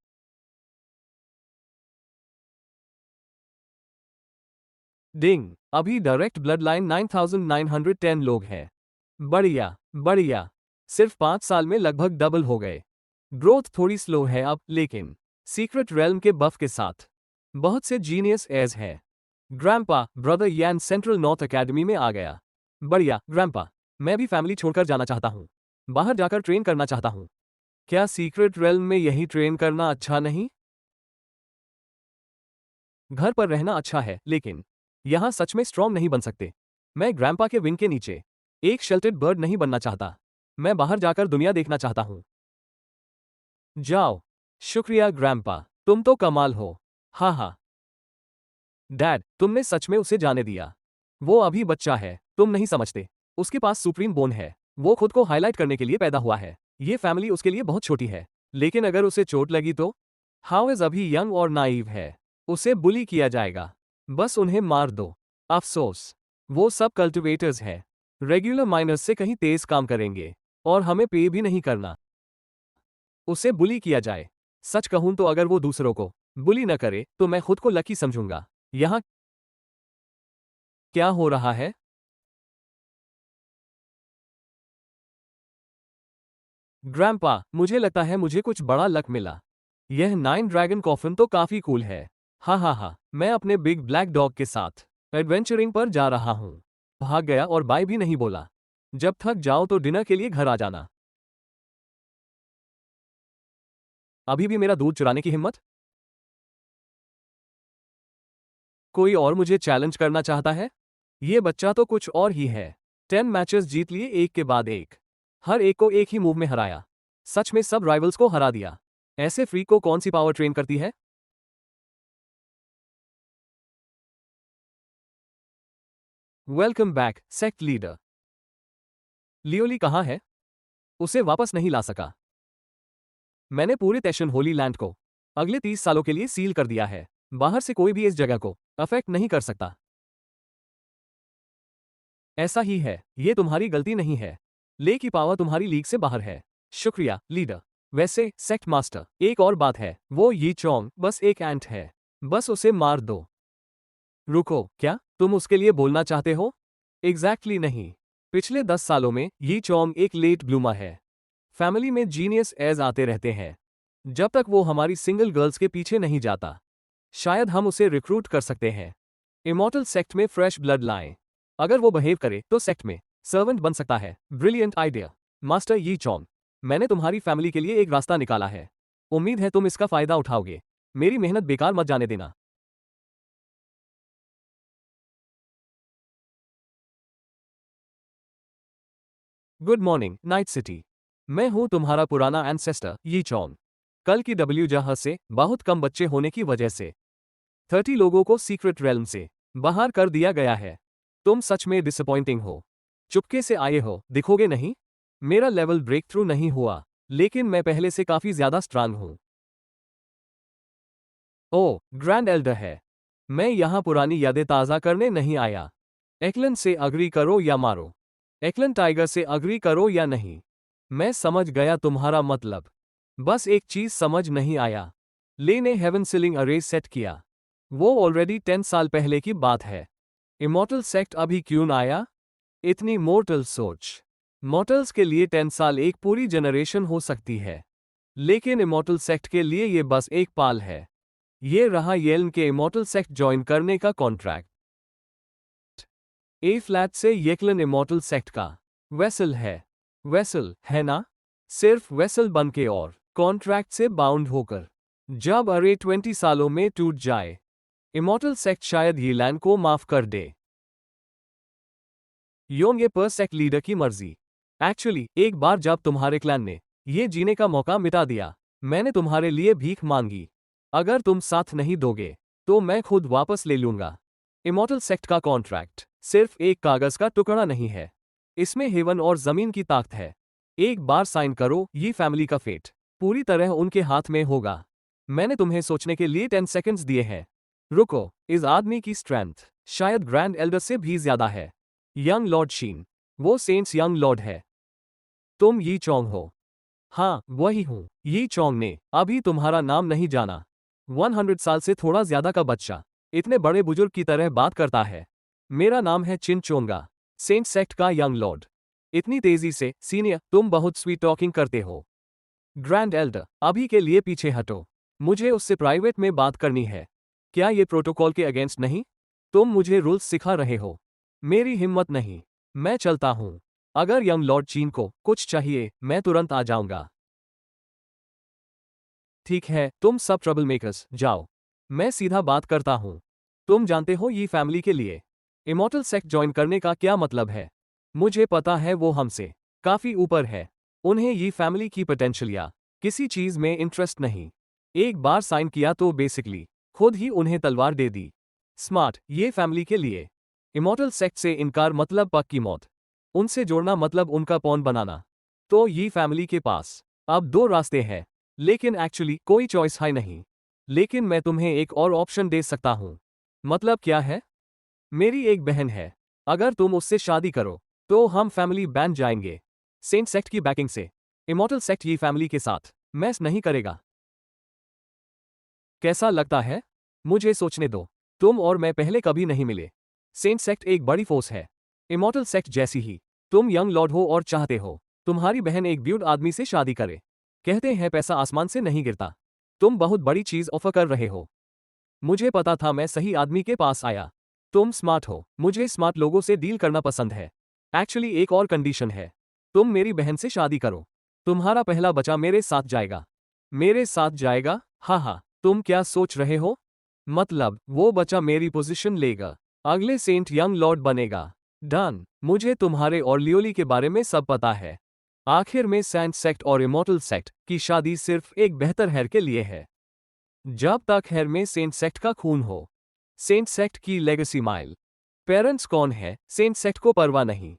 डिंग, अभी डायरेक्ट ब्लड लाइन 9910 लोग हैं। बढ़िया बढ़िया, सिर्फ 5 साल में लगभग डबल हो गए। ग्रोथ थोड़ी स्लो है अब, लेकिन सीक्रेट रेल्म के बफ के साथ बहुत से जीनियस एज है। ग्रैंपा, ब्रदर यान सेंट्रल नॉर्थ एकेडमी में आ गया। बढ़िया ग्रैंपा, मैं भी फैमिली छोड़कर जाना चाहता हूँ। बाहर जाकर ट्रेन करना चाहता हूँ। क्या सीक्रेट रेल्म में यही ट्रेन करना अच्छा नहीं? घर पर रहना अच्छा है, लेकिन यहां सच में स्ट्रॉन्ग नहीं बन सकते। मैं ग्रैंपा के विंग के नीचे एक शेल्टर्ड बर्ड नहीं बनना चाहता। मैं बाहर जाकर दुनिया देखना चाहता हूं। जाओ। शुक्रिया ग्रैंपा, तुम तो कमाल हो। हाँ हाँ। डैड, तुमने सच में उसे जाने दिया। वो अभी बच्चा है, तुम नहीं समझते। उसके पास सुप्रीम बोन है। वो खुद को हाईलाइट करने के लिए पैदा हुआ है। ये फैमिली उसके लिए बहुत छोटी है। लेकिन अगर उसे चोट लगी तो? हाउ इज अभी यंग और नाइव है। उसे बुली किया जाएगा। बस उन्हें मार दो। अफसोस, वो सब कल्टिवेटर्स हैं। रेगुलर माइनर्स से कहीं तेज काम करेंगे और हमें पे भी नहीं करना। उसे बुली किया जाए। सच कहूं तो अगर वो दूसरों को बुली न करे तो मैं खुद को लकी समझूंगा। यहां क्या हो रहा है? ग्रैंपा, मुझे लगता है मुझे कुछ बड़ा लक मिला। यह 9 ड्रैगन कॉफिन तो काफी कूल है। हा हा हा, मैं अपने बिग ब्लैक डॉग के साथ एडवेंचरिंग पर जा रहा हूं। भाग गया और बाय भी नहीं बोला। जब थक जाओ तो डिनर के लिए घर आ जाना। अभी भी मेरा दूध चुराने की हिम्मत? कोई और मुझे चैलेंज करना चाहता है? ये बच्चा तो कुछ और ही है। 10 मैचेस जीत लिए एक के बाद एक। हर एक को एक ही मूव में हराया। सच में सब राइवल्स को हरा दिया। ऐसे फ्रीक को कौन सी पावर ट्रेन करती है? Welcome back, sect leader. लियोली कहाँ है? उसे वापस नहीं ला सका। मैंने पूरे तेशन होली लैंड को अगले 30 सालों के लिए सील कर दिया है। बाहर से कोई भी इस जगह को अफेक्ट नहीं कर सकता। ऐसा ही है, ये तुम्हारी गलती नहीं है। ले की पावर तुम्हारी लीग से बाहर है। शुक्रिया, लीडर। वैसे, सेक्ट मास्टर, एक और बात है, वो यी चोंग बस एक एंट है। बस उसे मार दो। रुको, क्या तुम उसके लिए बोलना चाहते हो? एग्जैक्टली नहीं। पिछले 10 सालों में यी चोंग एक लेट ब्लूमर है। फैमिली में जीनियस एज आते रहते हैं। जब तक वो हमारी सिंगल गर्ल्स के पीछे नहीं जाता, शायद हम उसे रिक्रूट कर सकते हैं। इमॉर्टल सेक्ट में फ्रेश ब्लड लाएं। अगर वो बिहेव करे तो सेक्ट में सर्वेंट बन सकता है। ब्रिलियंट आइडिया, मास्टर यी चोंग। मैंने तुम्हारी फैमिली के लिए एक रास्ता निकाला है। उम्मीद है तुम इसका फायदा उठाओगे। मेरी मेहनत बेकार मत जाने देना। Good morning, night city. मैं हूं तुम्हारा पुराना एंसेस्टर यी चोंग। कल की डब्ल्यू जहां से बहुत कम बच्चे होने की वजह से 30 लोगों को सीक्रेट रेल्म से बाहर कर दिया गया है। तुम सच में डिसअपॉइंटिंग हो। चुपके से आए हो, दिखोगे नहीं। मेरा लेवल ब्रेक थ्रू नहीं हुआ, लेकिन मैं पहले से काफी ज्यादा स्ट्रांग हूं। ओ, ग्रैंड एल्डर है। मैं यहां पुरानी यादें ताज़ा करने नहीं आया। एक्लन से अग्री करो या मारो। एक्लन टाइगर से अग्री करो या नहीं। मैं समझ गया तुम्हारा मतलब। बस एक चीज समझ नहीं आया। ले ने हेवन सीलिंग अरे सेट किया। वो ऑलरेडी 10 साल पहले की बात है। इमॉर्टल सेक्ट अभी क्यों ना आया? इतनी मोर्टल सोच। मॉर्टल्स के लिए 10 साल एक पूरी जनरेशन हो सकती है, लेकिन इमॉर्टल सेक्ट के लिए ये बस एक पाल है। ये रहा येल्न के इमॉर्टल सेक्ट ज्वाइन करने का कॉन्ट्रैक्ट। ए फ्लैट से येक्लन इमॉर्टल सेक्ट का वेसल है। वेसल है ना? सिर्फ वेसल बन के और कॉन्ट्रैक्ट से बाउंड होकर। जब अरे 20 सालों में टूट जाए, इमॉर्टल सेक्ट शायद ये लैंड को माफ कर दे। योन ये पर सेक्ट लीडर की मर्जी। एक्चुअली एक बार जब तुम्हारे क्लैन ने ये जीने का मौका मिटा दिया, मैंने तुम्हारे लिए भीख मांगी। अगर तुम साथ नहीं दोगे तो मैं खुद वापस ले लूंगा। इमॉर्टल सेक्ट का कॉन्ट्रैक्ट सिर्फ एक कागज का टुकड़ा नहीं है। इसमें हेवन और जमीन की ताकत है। एक बार साइन करो, ये फैमिली का फेट पूरी तरह उनके हाथ में होगा। मैंने तुम्हें सोचने के लिए 10 सेकंड्स दिए हैं। रुको, इस आदमी की स्ट्रेंथ शायद ग्रैंड एल्डर से भी ज्यादा है। यंग लॉर्ड शीन, वो सेंट्स यंग लॉर्ड है। तुम यी चोंग हो? हाँ, वही हूँ। यी चोंग ने अभी तुम्हारा नाम नहीं जाना। 100 साल से थोड़ा ज्यादा का बच्चा इतने बड़े बुजुर्ग की तरह बात करता है। मेरा नाम है चिन चोंगा, सेंट सेक्ट का यंग लॉर्ड। इतनी तेजी से सीनियर, तुम बहुत स्वीट टॉकिंग करते हो। ग्रैंड एल्डर, अभी के लिए पीछे हटो। मुझे उससे प्राइवेट में बात करनी है। क्या ये प्रोटोकॉल के अगेंस्ट नहीं? तुम मुझे रूल्स सिखा रहे हो। मेरी हिम्मत नहीं। मैं चलता हूं। अगर यंग लॉर्ड चीन को कुछ चाहिए, मैं तुरंत आ जाऊंगा। ठीक है, तुम सब ट्रबल मेकर्स जाओ। मैं सीधा बात करता हूं। तुम जानते हो ये फैमिली के लिए इमॉर्टल सेक्ट ज्वाइन करने का क्या मतलब है? मुझे पता है वो हमसे काफी ऊपर है। उन्हें ये फैमिली की पोटेंशियल या किसी चीज में इंटरेस्ट नहीं। एक बार साइन किया तो बेसिकली खुद ही उन्हें तलवार दे दी। स्मार्ट, ये फैमिली के लिए। इमॉर्टल सेक्ट से इनकार मतलब पक्की मौत। उनसे जोड़ना मतलब उनका पॉन बनाना। तो ये फैमिली के पास अब दो रास्ते हैं, लेकिन एक्चुअली कोई चॉइस है नहीं। लेकिन मैं तुम्हें एक और ऑप्शन दे सकता हूं। मतलब क्या है? मेरी एक बहन है। अगर तुम उससे शादी करो तो हम फैमिली बैन जाएंगे। सेंट सेक्ट की बैकिंग से। इमॉर्टल सेक्ट ये फैमिली के साथ मैस नहीं करेगा। कैसा लगता है? मुझे सोचने दो। तुम और मैं पहले कभी नहीं मिले। सेंट सेक्ट एक बड़ी फोर्स है। इमॉर्टल सेक्ट जैसी ही। तुम यंग लॉर्ड हो और चाहते हो तुम्हारी बहन एक ब्यूट आदमी से शादी करे। कहते हैं पैसा आसमान से नहीं गिरता। तुम बहुत बड़ी चीज ऑफर कर रहे हो। मुझे पता था मैं सही आदमी के पास आया। तुम स्मार्ट हो, मुझे स्मार्ट लोगों से डील करना पसंद है। एक्चुअली एक और कंडीशन है। तुम मेरी बहन से शादी करो। तुम्हारा पहला बच्चा मेरे साथ जाएगा। मेरे साथ जाएगा? हाँ हाँ, तुम क्या सोच रहे हो? मतलब वो बच्चा मेरी पोजीशन लेगा। अगले सेंट यंग लॉर्ड बनेगा। डन। मुझे तुम्हारे और लियोली के बारे में सब पता है। आखिर में सेंट सेक्ट और इमॉर्टल सेक्ट की शादी सिर्फ एक बेहतर हेयर के लिए है। जब तक हेयर में सेंट सेक्ट का खून हो। सेंट सेक्ट की लेगेसी माइल। पेरेंट्स कौन है, सेंट सेक्ट को परवाह नहीं।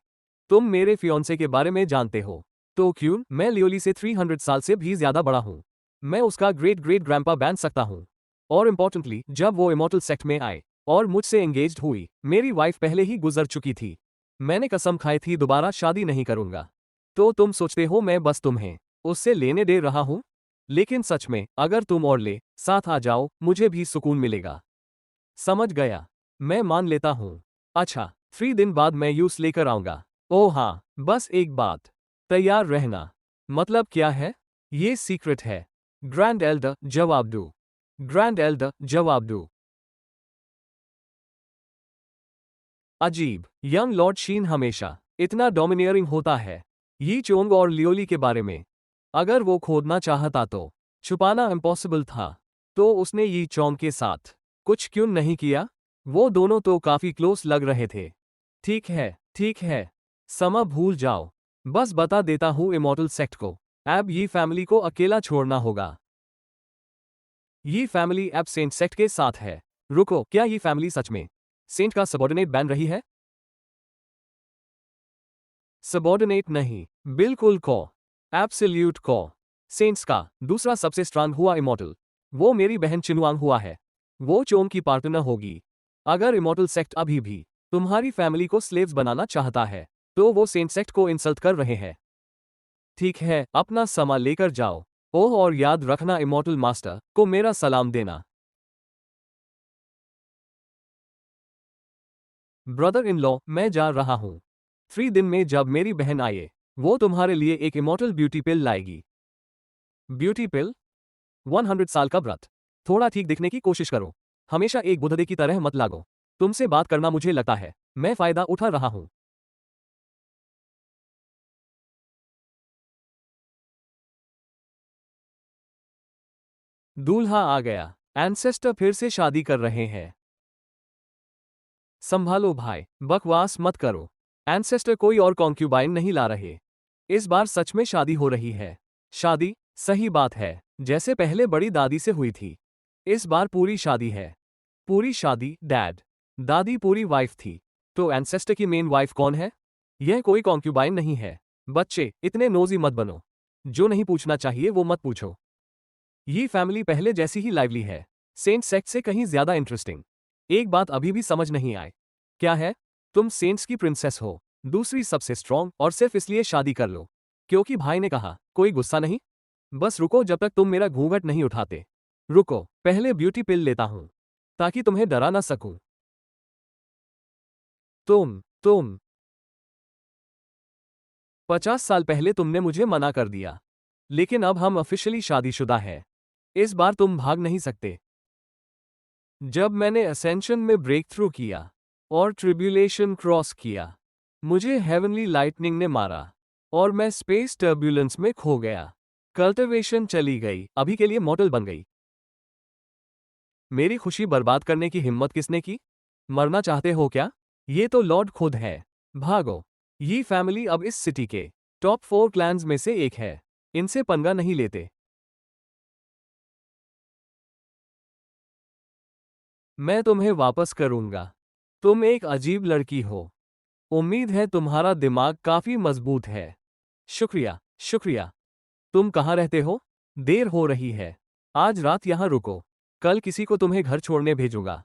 तुम मेरे फियोंसे के बारे में जानते हो तो क्यों? मैं लियोली से 300 साल से भी ज्यादा बड़ा हूं। मैं उसका ग्रेट ग्रेट ग्रैंपा बन सकता हूं। और इम्पोर्टेंटली, जब वो इमॉर्टल सेक्ट में आए और मुझसे एंगेज्ड हुई, मेरी वाइफ पहले ही गुजर चुकी थी। मैंने कसम खाई थी दोबारा शादी नहीं करूंगा। तो तुम सोचते हो मैं बस तुम्हें उससे लेने दे रहा हूं? लेकिन सच में अगर तुम और ले साथ आ जाओ, मुझे भी सुकून मिलेगा। समझ गया। मैं मान लेता हूं। अच्छा, 3 दिन बाद मैं यूस लेकर आऊंगा। ओह हाँ, बस एक बात। तैयार रहना। मतलब क्या है? ये सीक्रेट है। ग्रैंड एल्डर जवाब दो। ग्रैंड एल्डर जवाब दो। अजीब, यंग लॉर्ड शीन हमेशा इतना डोमिनियरिंग होता है। यी चोंग और लियोली के बारे में अगर वो खोदना चाहता तो छुपाना इम्पॉसिबल था। तो उसने यी चोंग के साथ कुछ क्यों नहीं किया? वो दोनों तो काफी क्लोज लग रहे थे। ठीक है, ठीक है। समा भूल जाओ। बस बता देता हूँ इमॉर्टल सेक्ट को अब ये फैमिली को अकेला छोड़ना होगा। ये फैमिली अब सेंट सेक्ट के साथ है। रुको, क्या ये फैमिली सच में सेंट का सबॉर्डिनेट बन रही है? सबॉर्डिनेट नहीं, बिल्कुल कॉ। एब्सोल्यूट कॉ। सेंट्स का दूसरा सबसे स्ट्रांग हुआ इमॉर्टल। वो मेरी बहन चिनुआंग हुआ है। वो चोंग की पार्टनर होगी। अगर इमॉर्टल सेक्ट अभी भी तुम्हारी फैमिली को स्लेव्स बनाना चाहता है तो वो सेंट सेक्ट को इंसल्ट कर रहे हैं। ठीक है, अपना समा लेकर जाओ। ओह, और याद रखना इमॉर्टल मास्टर को मेरा सलाम देना। ब्रदर इन लॉ, मैं जा रहा हूं। 3 दिन में जब मेरी बहन आए, वो तुम्हारे लिए एक इमॉर्टल ब्यूटी पिल लाएगी। ब्यूटी पिल? 100 साल का व्रत। थोड़ा ठीक दिखने की कोशिश करो। हमेशा एक बुद्धदे की तरह मत लागो। तुमसे बात करना मुझे लगता है मैं फायदा उठा रहा हूं। दूल्हा आ गया। एंसेस्टर फिर से शादी कर रहे हैं। संभालो भाई, बकवास मत करो। एंसेस्टर कोई और कॉन्क्यूबाइन नहीं ला रहे। इस बार सच में शादी हो रही है। शादी? सही बात है, जैसे पहले बड़ी दादी से हुई थी। इस बार पूरी शादी है। पूरी शादी? डैड, दादी पूरी वाइफ थी। तो एंसेस्टर की मेन वाइफ कौन है? यह कोई कॉन्क्यूबाइन नहीं है। बच्चे, इतने नोजी मत बनो। जो नहीं पूछना चाहिए वो मत पूछो। ये फैमिली पहले जैसी ही लाइवली है। सेंट सेक्ट से कहीं ज्यादा इंटरेस्टिंग। एक बात अभी भी समझ नहीं आए। क्या है? तुम सेंट्स की प्रिंसेस हो, दूसरी सबसे स्ट्रांग, और सिर्फ इसलिए शादी कर लो क्योंकि भाई ने कहा। कोई गुस्सा नहीं? बस रुको जब तक तुम मेरा घूंघट नहीं उठाते। रुको, पहले ब्यूटी पिल लेता हूं ताकि तुम्हें डरा ना सकूं। तुम 50 साल पहले तुमने मुझे मना कर दिया, लेकिन अब हम ऑफिशियली शादीशुदा हैं। इस बार तुम भाग नहीं सकते। जब मैंने असेंशन में ब्रेक थ्रू किया और ट्रिब्यूलेशन क्रॉस किया, मुझे हेवनली लाइटनिंग ने मारा और मैं स्पेस टर्ब्यूलेंस में खो गया। कल्टिवेशन चली गई, अभी के लिए मॉडल बन गई। मेरी खुशी बर्बाद करने की हिम्मत किसने की? मरना चाहते हो क्या? ये तो लॉर्ड खुद है। भागो। ये फैमिली अब इस सिटी के टॉप 4 क्लैन्स में से एक है। इनसे पंगा नहीं लेते। मैं तुम्हें वापस करूंगा। तुम एक अजीब लड़की हो। उम्मीद है तुम्हारा दिमाग काफी मजबूत है। शुक्रिया, शुक्रिया। तुम कहाँ रहते हो? देर हो रही है। आज रात यहाँ रुको। कल किसी को तुम्हें घर छोड़ने भेजूंगा।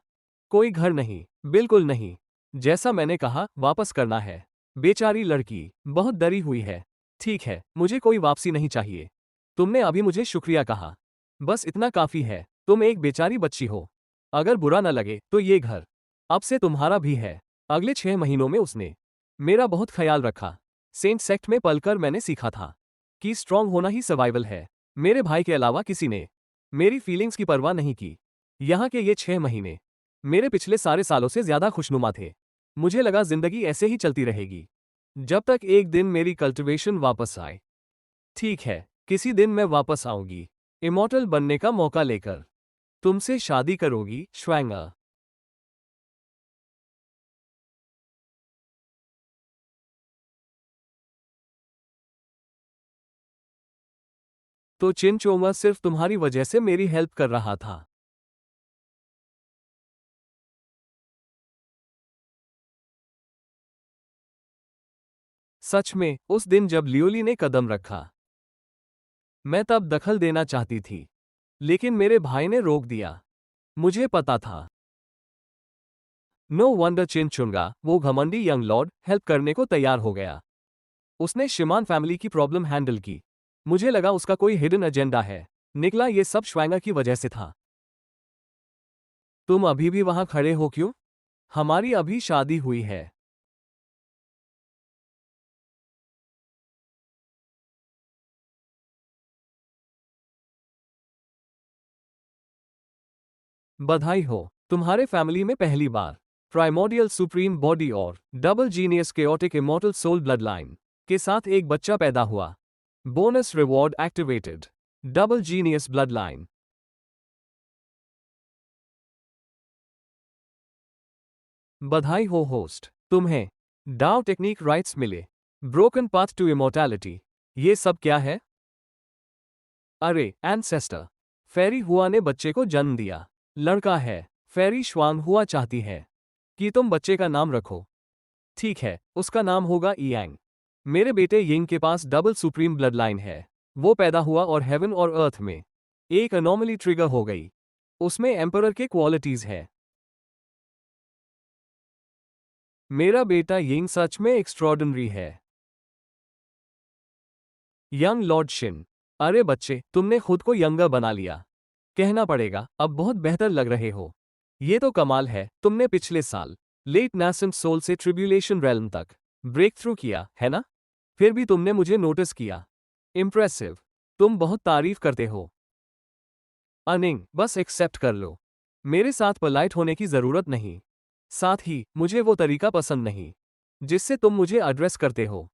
कोई घर नहीं, बिल्कुल नहीं। जैसा मैंने कहा, वापस करना है। बेचारी लड़की बहुत डरी हुई है। ठीक है, मुझे कोई वापसी नहीं चाहिए। तुमने अभी मुझे शुक्रिया कहा। बस इतना काफी है। तुम एक बेचारी बच्ची हो। अगर बुरा न लगे तो ये घर अब से तुम्हारा भी है। अगले 6 महीनों में उसने मेरा बहुत ख्याल रखा। सेंट सेक्ट में पलकर मैंने सीखा था कि स्ट्रांग होना ही सर्वाइवल है। मेरे भाई के अलावा किसी ने मेरी फीलिंग्स की परवाह नहीं की। यहाँ के ये 6 महीने मेरे पिछले सारे सालों से ज्यादा खुशनुमा थे। मुझे लगा जिंदगी ऐसे ही चलती रहेगी जब तक एक दिन मेरी कल्टिवेशन वापस आए। ठीक है, किसी दिन मैं वापस आऊंगी, इमॉर्टल बनने का मौका लेकर। तुमसे शादी करोगी, श्वैंगा। तो चिनचोंगा सिर्फ तुम्हारी वजह से मेरी हेल्प कर रहा था। सच में, उस दिन जब लियोली ने कदम रखा, मैं तब दखल देना चाहती थी, लेकिन मेरे भाई ने रोक दिया। मुझे पता था। नो वंडर चिनचुंगा, वो घमंडी यंग लॉर्ड, हेल्प करने को तैयार हो गया। उसने शिमान फैमिली की प्रॉब्लम हैंडल की। मुझे लगा उसका कोई हिडन एजेंडा है। निकला ये सब श्वैंगा की वजह से था। तुम अभी भी वहां खड़े हो क्यों? हमारी अभी शादी हुई है। बधाई हो, तुम्हारे फैमिली में पहली बार प्राइमोडियल सुप्रीम बॉडी और double genius chaotic immortal soul blood line के साथ एक बच्चा पैदा हुआ। Bonus reward activated. Double genius blood line. बधाई हो होस्ट, तुम्हें डाउ टेक्निक राइट्स मिले। Broken path to immortality. ये सब क्या है? अरे एंसेस्टर, फेरी हुआ ने बच्चे को जन्म दिया। लड़का है। फेरी श्वांग हुआ चाहती है कि तुम बच्चे का नाम रखो। ठीक है, उसका नाम होगा ईयांग। मेरे बेटे यिंग के पास डबल सुप्रीम ब्लड लाइन है। वो पैदा हुआ और हेवन और अर्थ में एक अनोमली ट्रिगर हो गई। उसमें एम्परर के क्वालिटीज है। मेरा बेटा यिंग सच में एक्स्ट्रॉर्डिनरी है। Young Lord Shin. अरे बच्चे, तुमने खुद को यंगर बना लिया। कहना पड़ेगा, अब बहुत बेहतर लग रहे हो। ये तो कमाल है, तुमने पिछले साल लेट नैसेंट सोल से ट्रिब्यूलेशन रेल्म तक ब्रेक थ्रू किया, है ना? फिर भी तुमने मुझे नोटिस किया। इम्प्रेसिव। तुम बहुत तारीफ करते हो। अनिंग, बस एक्सेप्ट कर लो। मेरे साथ पोलाइट होने की जरूरत नहीं। साथ ही, मुझे वो तरीका पसंद नहीं जिससे तुम मुझे एड्रेस करते हो।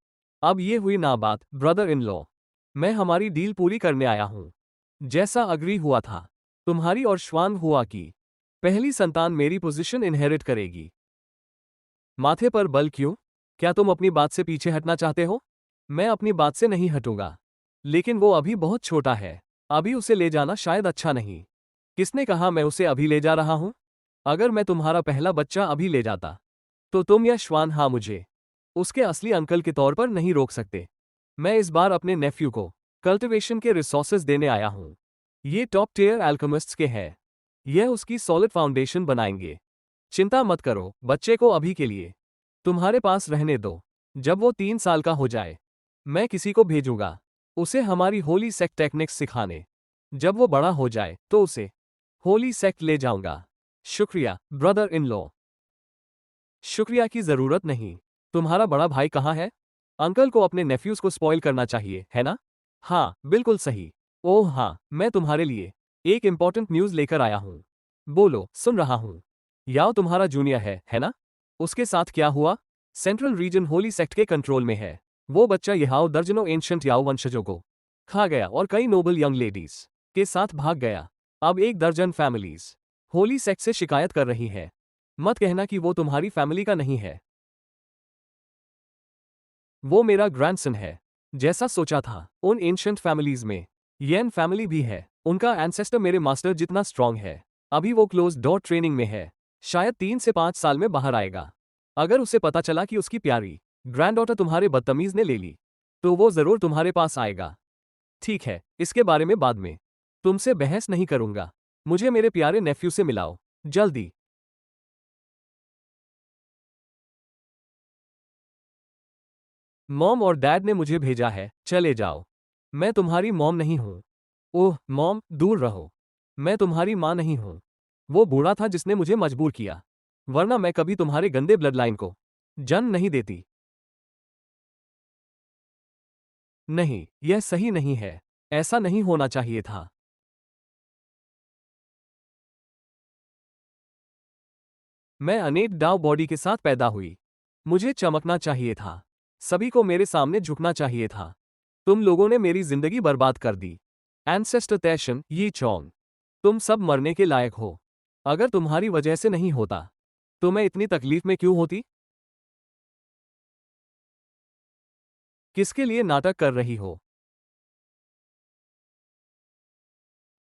अब ये हुई ना बात, ब्रदर इन लॉ। मैं हमारी डील पूरी करने आया हूं। जैसा अग्री हुआ था, तुम्हारी और श्वान हुआ कि पहली संतान मेरी पोजीशन इनहेरिट करेगी। माथे पर बल क्यों? क्या तुम अपनी बात से पीछे हटना चाहते हो? मैं अपनी बात से नहीं हटूंगा, लेकिन वो अभी बहुत छोटा है। अभी उसे ले जाना शायद अच्छा नहीं। किसने कहा मैं उसे अभी ले जा रहा हूं? अगर मैं तुम्हारा पहला बच्चा अभी ले जाता, तो तुम या श्वान हाँ मुझे उसके असली अंकल के तौर पर नहीं रोक सकते। मैं इस बार अपने नेफ्यू को कल्टिवेशन के रिसोर्सेज देने आया हूं। ये टॉप टियर एल्केमिस्ट्स के हैं। यह उसकी सॉलिड फाउंडेशन बनाएंगे। चिंता मत करो, बच्चे को अभी के लिए तुम्हारे पास रहने दो। जब वो 3 साल का हो जाए, मैं किसी को भेजूंगा उसे हमारी होली सेक्ट टेक्निक्स सिखाने। जब वो बड़ा हो जाए तो उसे होली सेक्ट ले जाऊंगा। शुक्रिया, ब्रदर इन लॉ। शुक्रिया की जरूरत नहीं। तुम्हारा बड़ा भाई कहाँ है? अंकल को अपने नेफ्यूज को स्पॉइल करना चाहिए, है ना? हाँ, बिल्कुल सही। ओह हाँ, मैं तुम्हारे लिए एक इंपॉर्टेंट न्यूज लेकर आया हूँ। बोलो, सुन रहा हूँ। याओ तुम्हारा जूनियर है ना? उसके साथ क्या हुआ? सेंट्रल रीजन होली सेक्ट के कंट्रोल में है। वो बच्चा यहाओ दर्जनों एंशंट याओ वंशजों को खा गया और कई नोबल यंग लेडीज के साथ भाग गया। अब 1 दर्जन फैमिलीज होली सेक्ट से शिकायत कर रही है। मत कहना कि वो तुम्हारी फैमिली का नहीं है। वो मेरा ग्रैंडसन है। जैसा सोचा था, उन एंशंट फैमिलीज में येन फैमिली भी है। उनका एंसेस्टर मेरे मास्टर जितना स्ट्रांग है। अभी वो क्लोज डोर ट्रेनिंग में है, शायद 3 से 5 साल में बाहर आएगा। अगर उसे पता चला कि उसकी प्यारी ग्रैंडडॉटर तुम्हारे बदतमीज ने ले ली, तो वो जरूर तुम्हारे पास आएगा। ठीक है, इसके बारे में बाद में। तुमसे बहस नहीं करूंगा। मुझे मेरे प्यारे नेफ्यू से मिलाओ, जल्दी। मॉम और डैड ने मुझे भेजा है, चले जाओ। मैं तुम्हारी मॉम नहीं हूं। ओह मॉम, दूर रहो। मैं तुम्हारी मां नहीं हूं। वो बूढ़ा था जिसने मुझे मजबूर किया, वरना मैं कभी तुम्हारे गंदे ब्लड लाइन को जन्म नहीं देती। नहीं, यह सही नहीं है। ऐसा नहीं होना चाहिए था। मैं अनेक डाउ बॉडी के साथ पैदा हुई। मुझे चमकना चाहिए था। सभी को मेरे सामने झुकना चाहिए था। तुम लोगों ने मेरी जिंदगी बर्बाद कर दी। एंसेस्टर तैशन यी चोंग, तुम सब मरने के लायक हो। अगर तुम्हारी वजह से नहीं होता, तो मैं इतनी तकलीफ में क्यों होती? किसके लिए नाटक कर रही हो?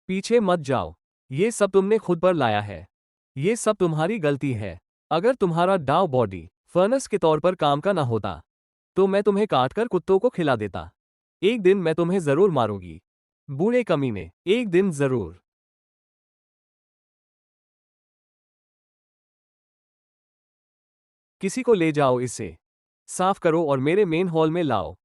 पीछे मत जाओ। ये सब तुमने खुद पर लाया है। ये सब तुम्हारी गलती है। अगर तुम्हारा डाउ बॉडी फर्नेस के तौर पर काम का ना होता, तो मैं तुम्हें काटकर कुत्तों को खिला देता। एक दिन मैं तुम्हें जरूर मारूंगी, बूढ़े कमीने, एक दिन जरूर। किसी को ले जाओ, इसे साफ करो और मेरे मेन हॉल में लाओ।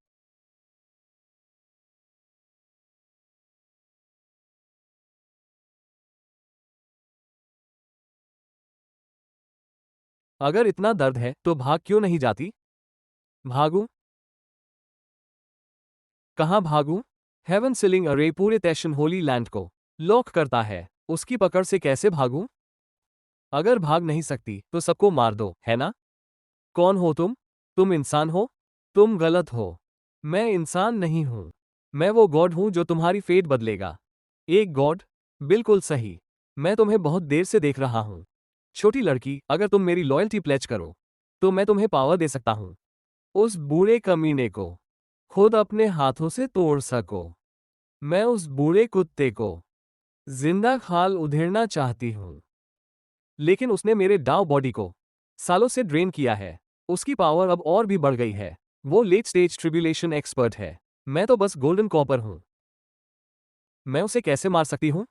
अगर इतना दर्द है तो भाग क्यों नहीं जाती? भागूं? कहां भागूं? हेवन सीलिंग अरे पूरे तैशन होली लैंड को लॉक करता है। उसकी पकड़ से कैसे भागूं? अगर भाग नहीं सकती तो सबको मार दो, है ना? कौन हो तुम? तुम इंसान हो? तुम गलत हो। मैं इंसान नहीं हूं। मैं वो गॉड हूं जो तुम्हारी फेट बदलेगा। एक गॉड? बिल्कुल सही। मैं तुम्हें बहुत देर से देख रहा हूं। छोटी लड़की, अगर तुम मेरी लॉयल्टी प्लेज करो, तो मैं तुम्हें पावर दे सकता हूं। उस बूढ़े कमीने को खुद अपने हाथों से तोड़ सको। मैं उस बूढ़े कुत्ते को जिंदा खाल उधेड़ना चाहती हूं, लेकिन उसने मेरे डाउ बॉडी को सालों से ड्रेन किया है। उसकी पावर अब और भी बढ़ गई है। वो लेट स्टेज ट्रिब्यूलेशन एक्सपर्ट है। मैं तो बस गोल्डन कॉपर हूं। मैं उसे कैसे मार सकती हूं?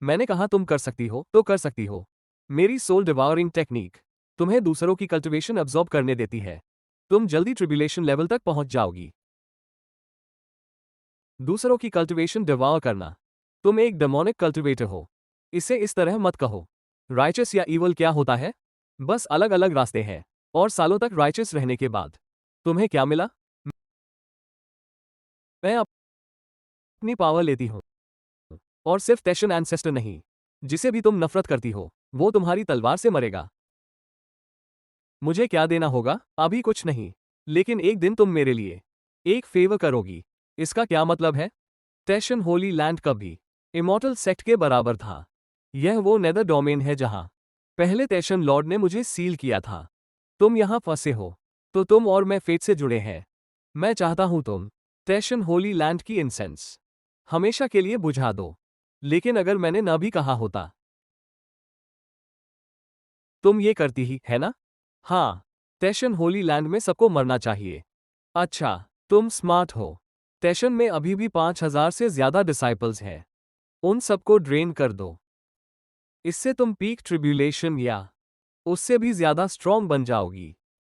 मैंने कहा तुम कर सकती हो तो कर सकती हो। मेरी सोल डिवावरिंग टेक्निक तुम्हें दूसरों की कल्टिवेशन अब्जॉर्ब करने देती है। तुम जल्दी ट्रिब्यूलेशन लेवल तक पहुंच जाओगी। दूसरों की कल्टिवेशन डिवावर करना। तुम एक डेमोनिक कल्टिवेटर हो। इसे इस तरह मत कहो। राइचस या ईवल क्या होता है? बस अलग अलग रास्ते हैं। और सालों तक राइचस रहने के बाद तुम्हें क्या मिला? मैं अपनी पावर लेती हूं। और सिर्फ तैशन एंसेस्टर नहीं, जिसे भी तुम नफरत करती हो, वो तुम्हारी तलवार से मरेगा। मुझे क्या देना होगा? अभी कुछ नहीं, लेकिन एक दिन तुम मेरे लिए एक फेवर करोगी। इसका क्या मतलब है? तैशन होली लैंड कभी इमॉर्टल सेक्ट के बराबर था। यह वो नेदर डोमेन है जहां पहले तैशन लॉर्ड ने मुझे सील किया था। तुम यहां फंसे हो, तो तुम और मैं फेट से जुड़े हैं। मैं चाहता हूं तुम तैशन होली लैंड की इंसेंस हमेशा के लिए बुझा दो। लेकिन अगर मैंने न भी कहा होता, तुम ये करती ही, है ना? हाँ, तैशन होली लैंड में सबको मरना चाहिए। अच्छा, तुम स्मार्ट हो। तैशन में अभी भी 5000 से ज्यादा डिसाइपल्स हैं। उन सबको ड्रेन कर दो। इससे तुम पीक ट्रिब्यूलेशन या उससे भी ज्यादा स्ट्रॉन्ग बन जाओगी।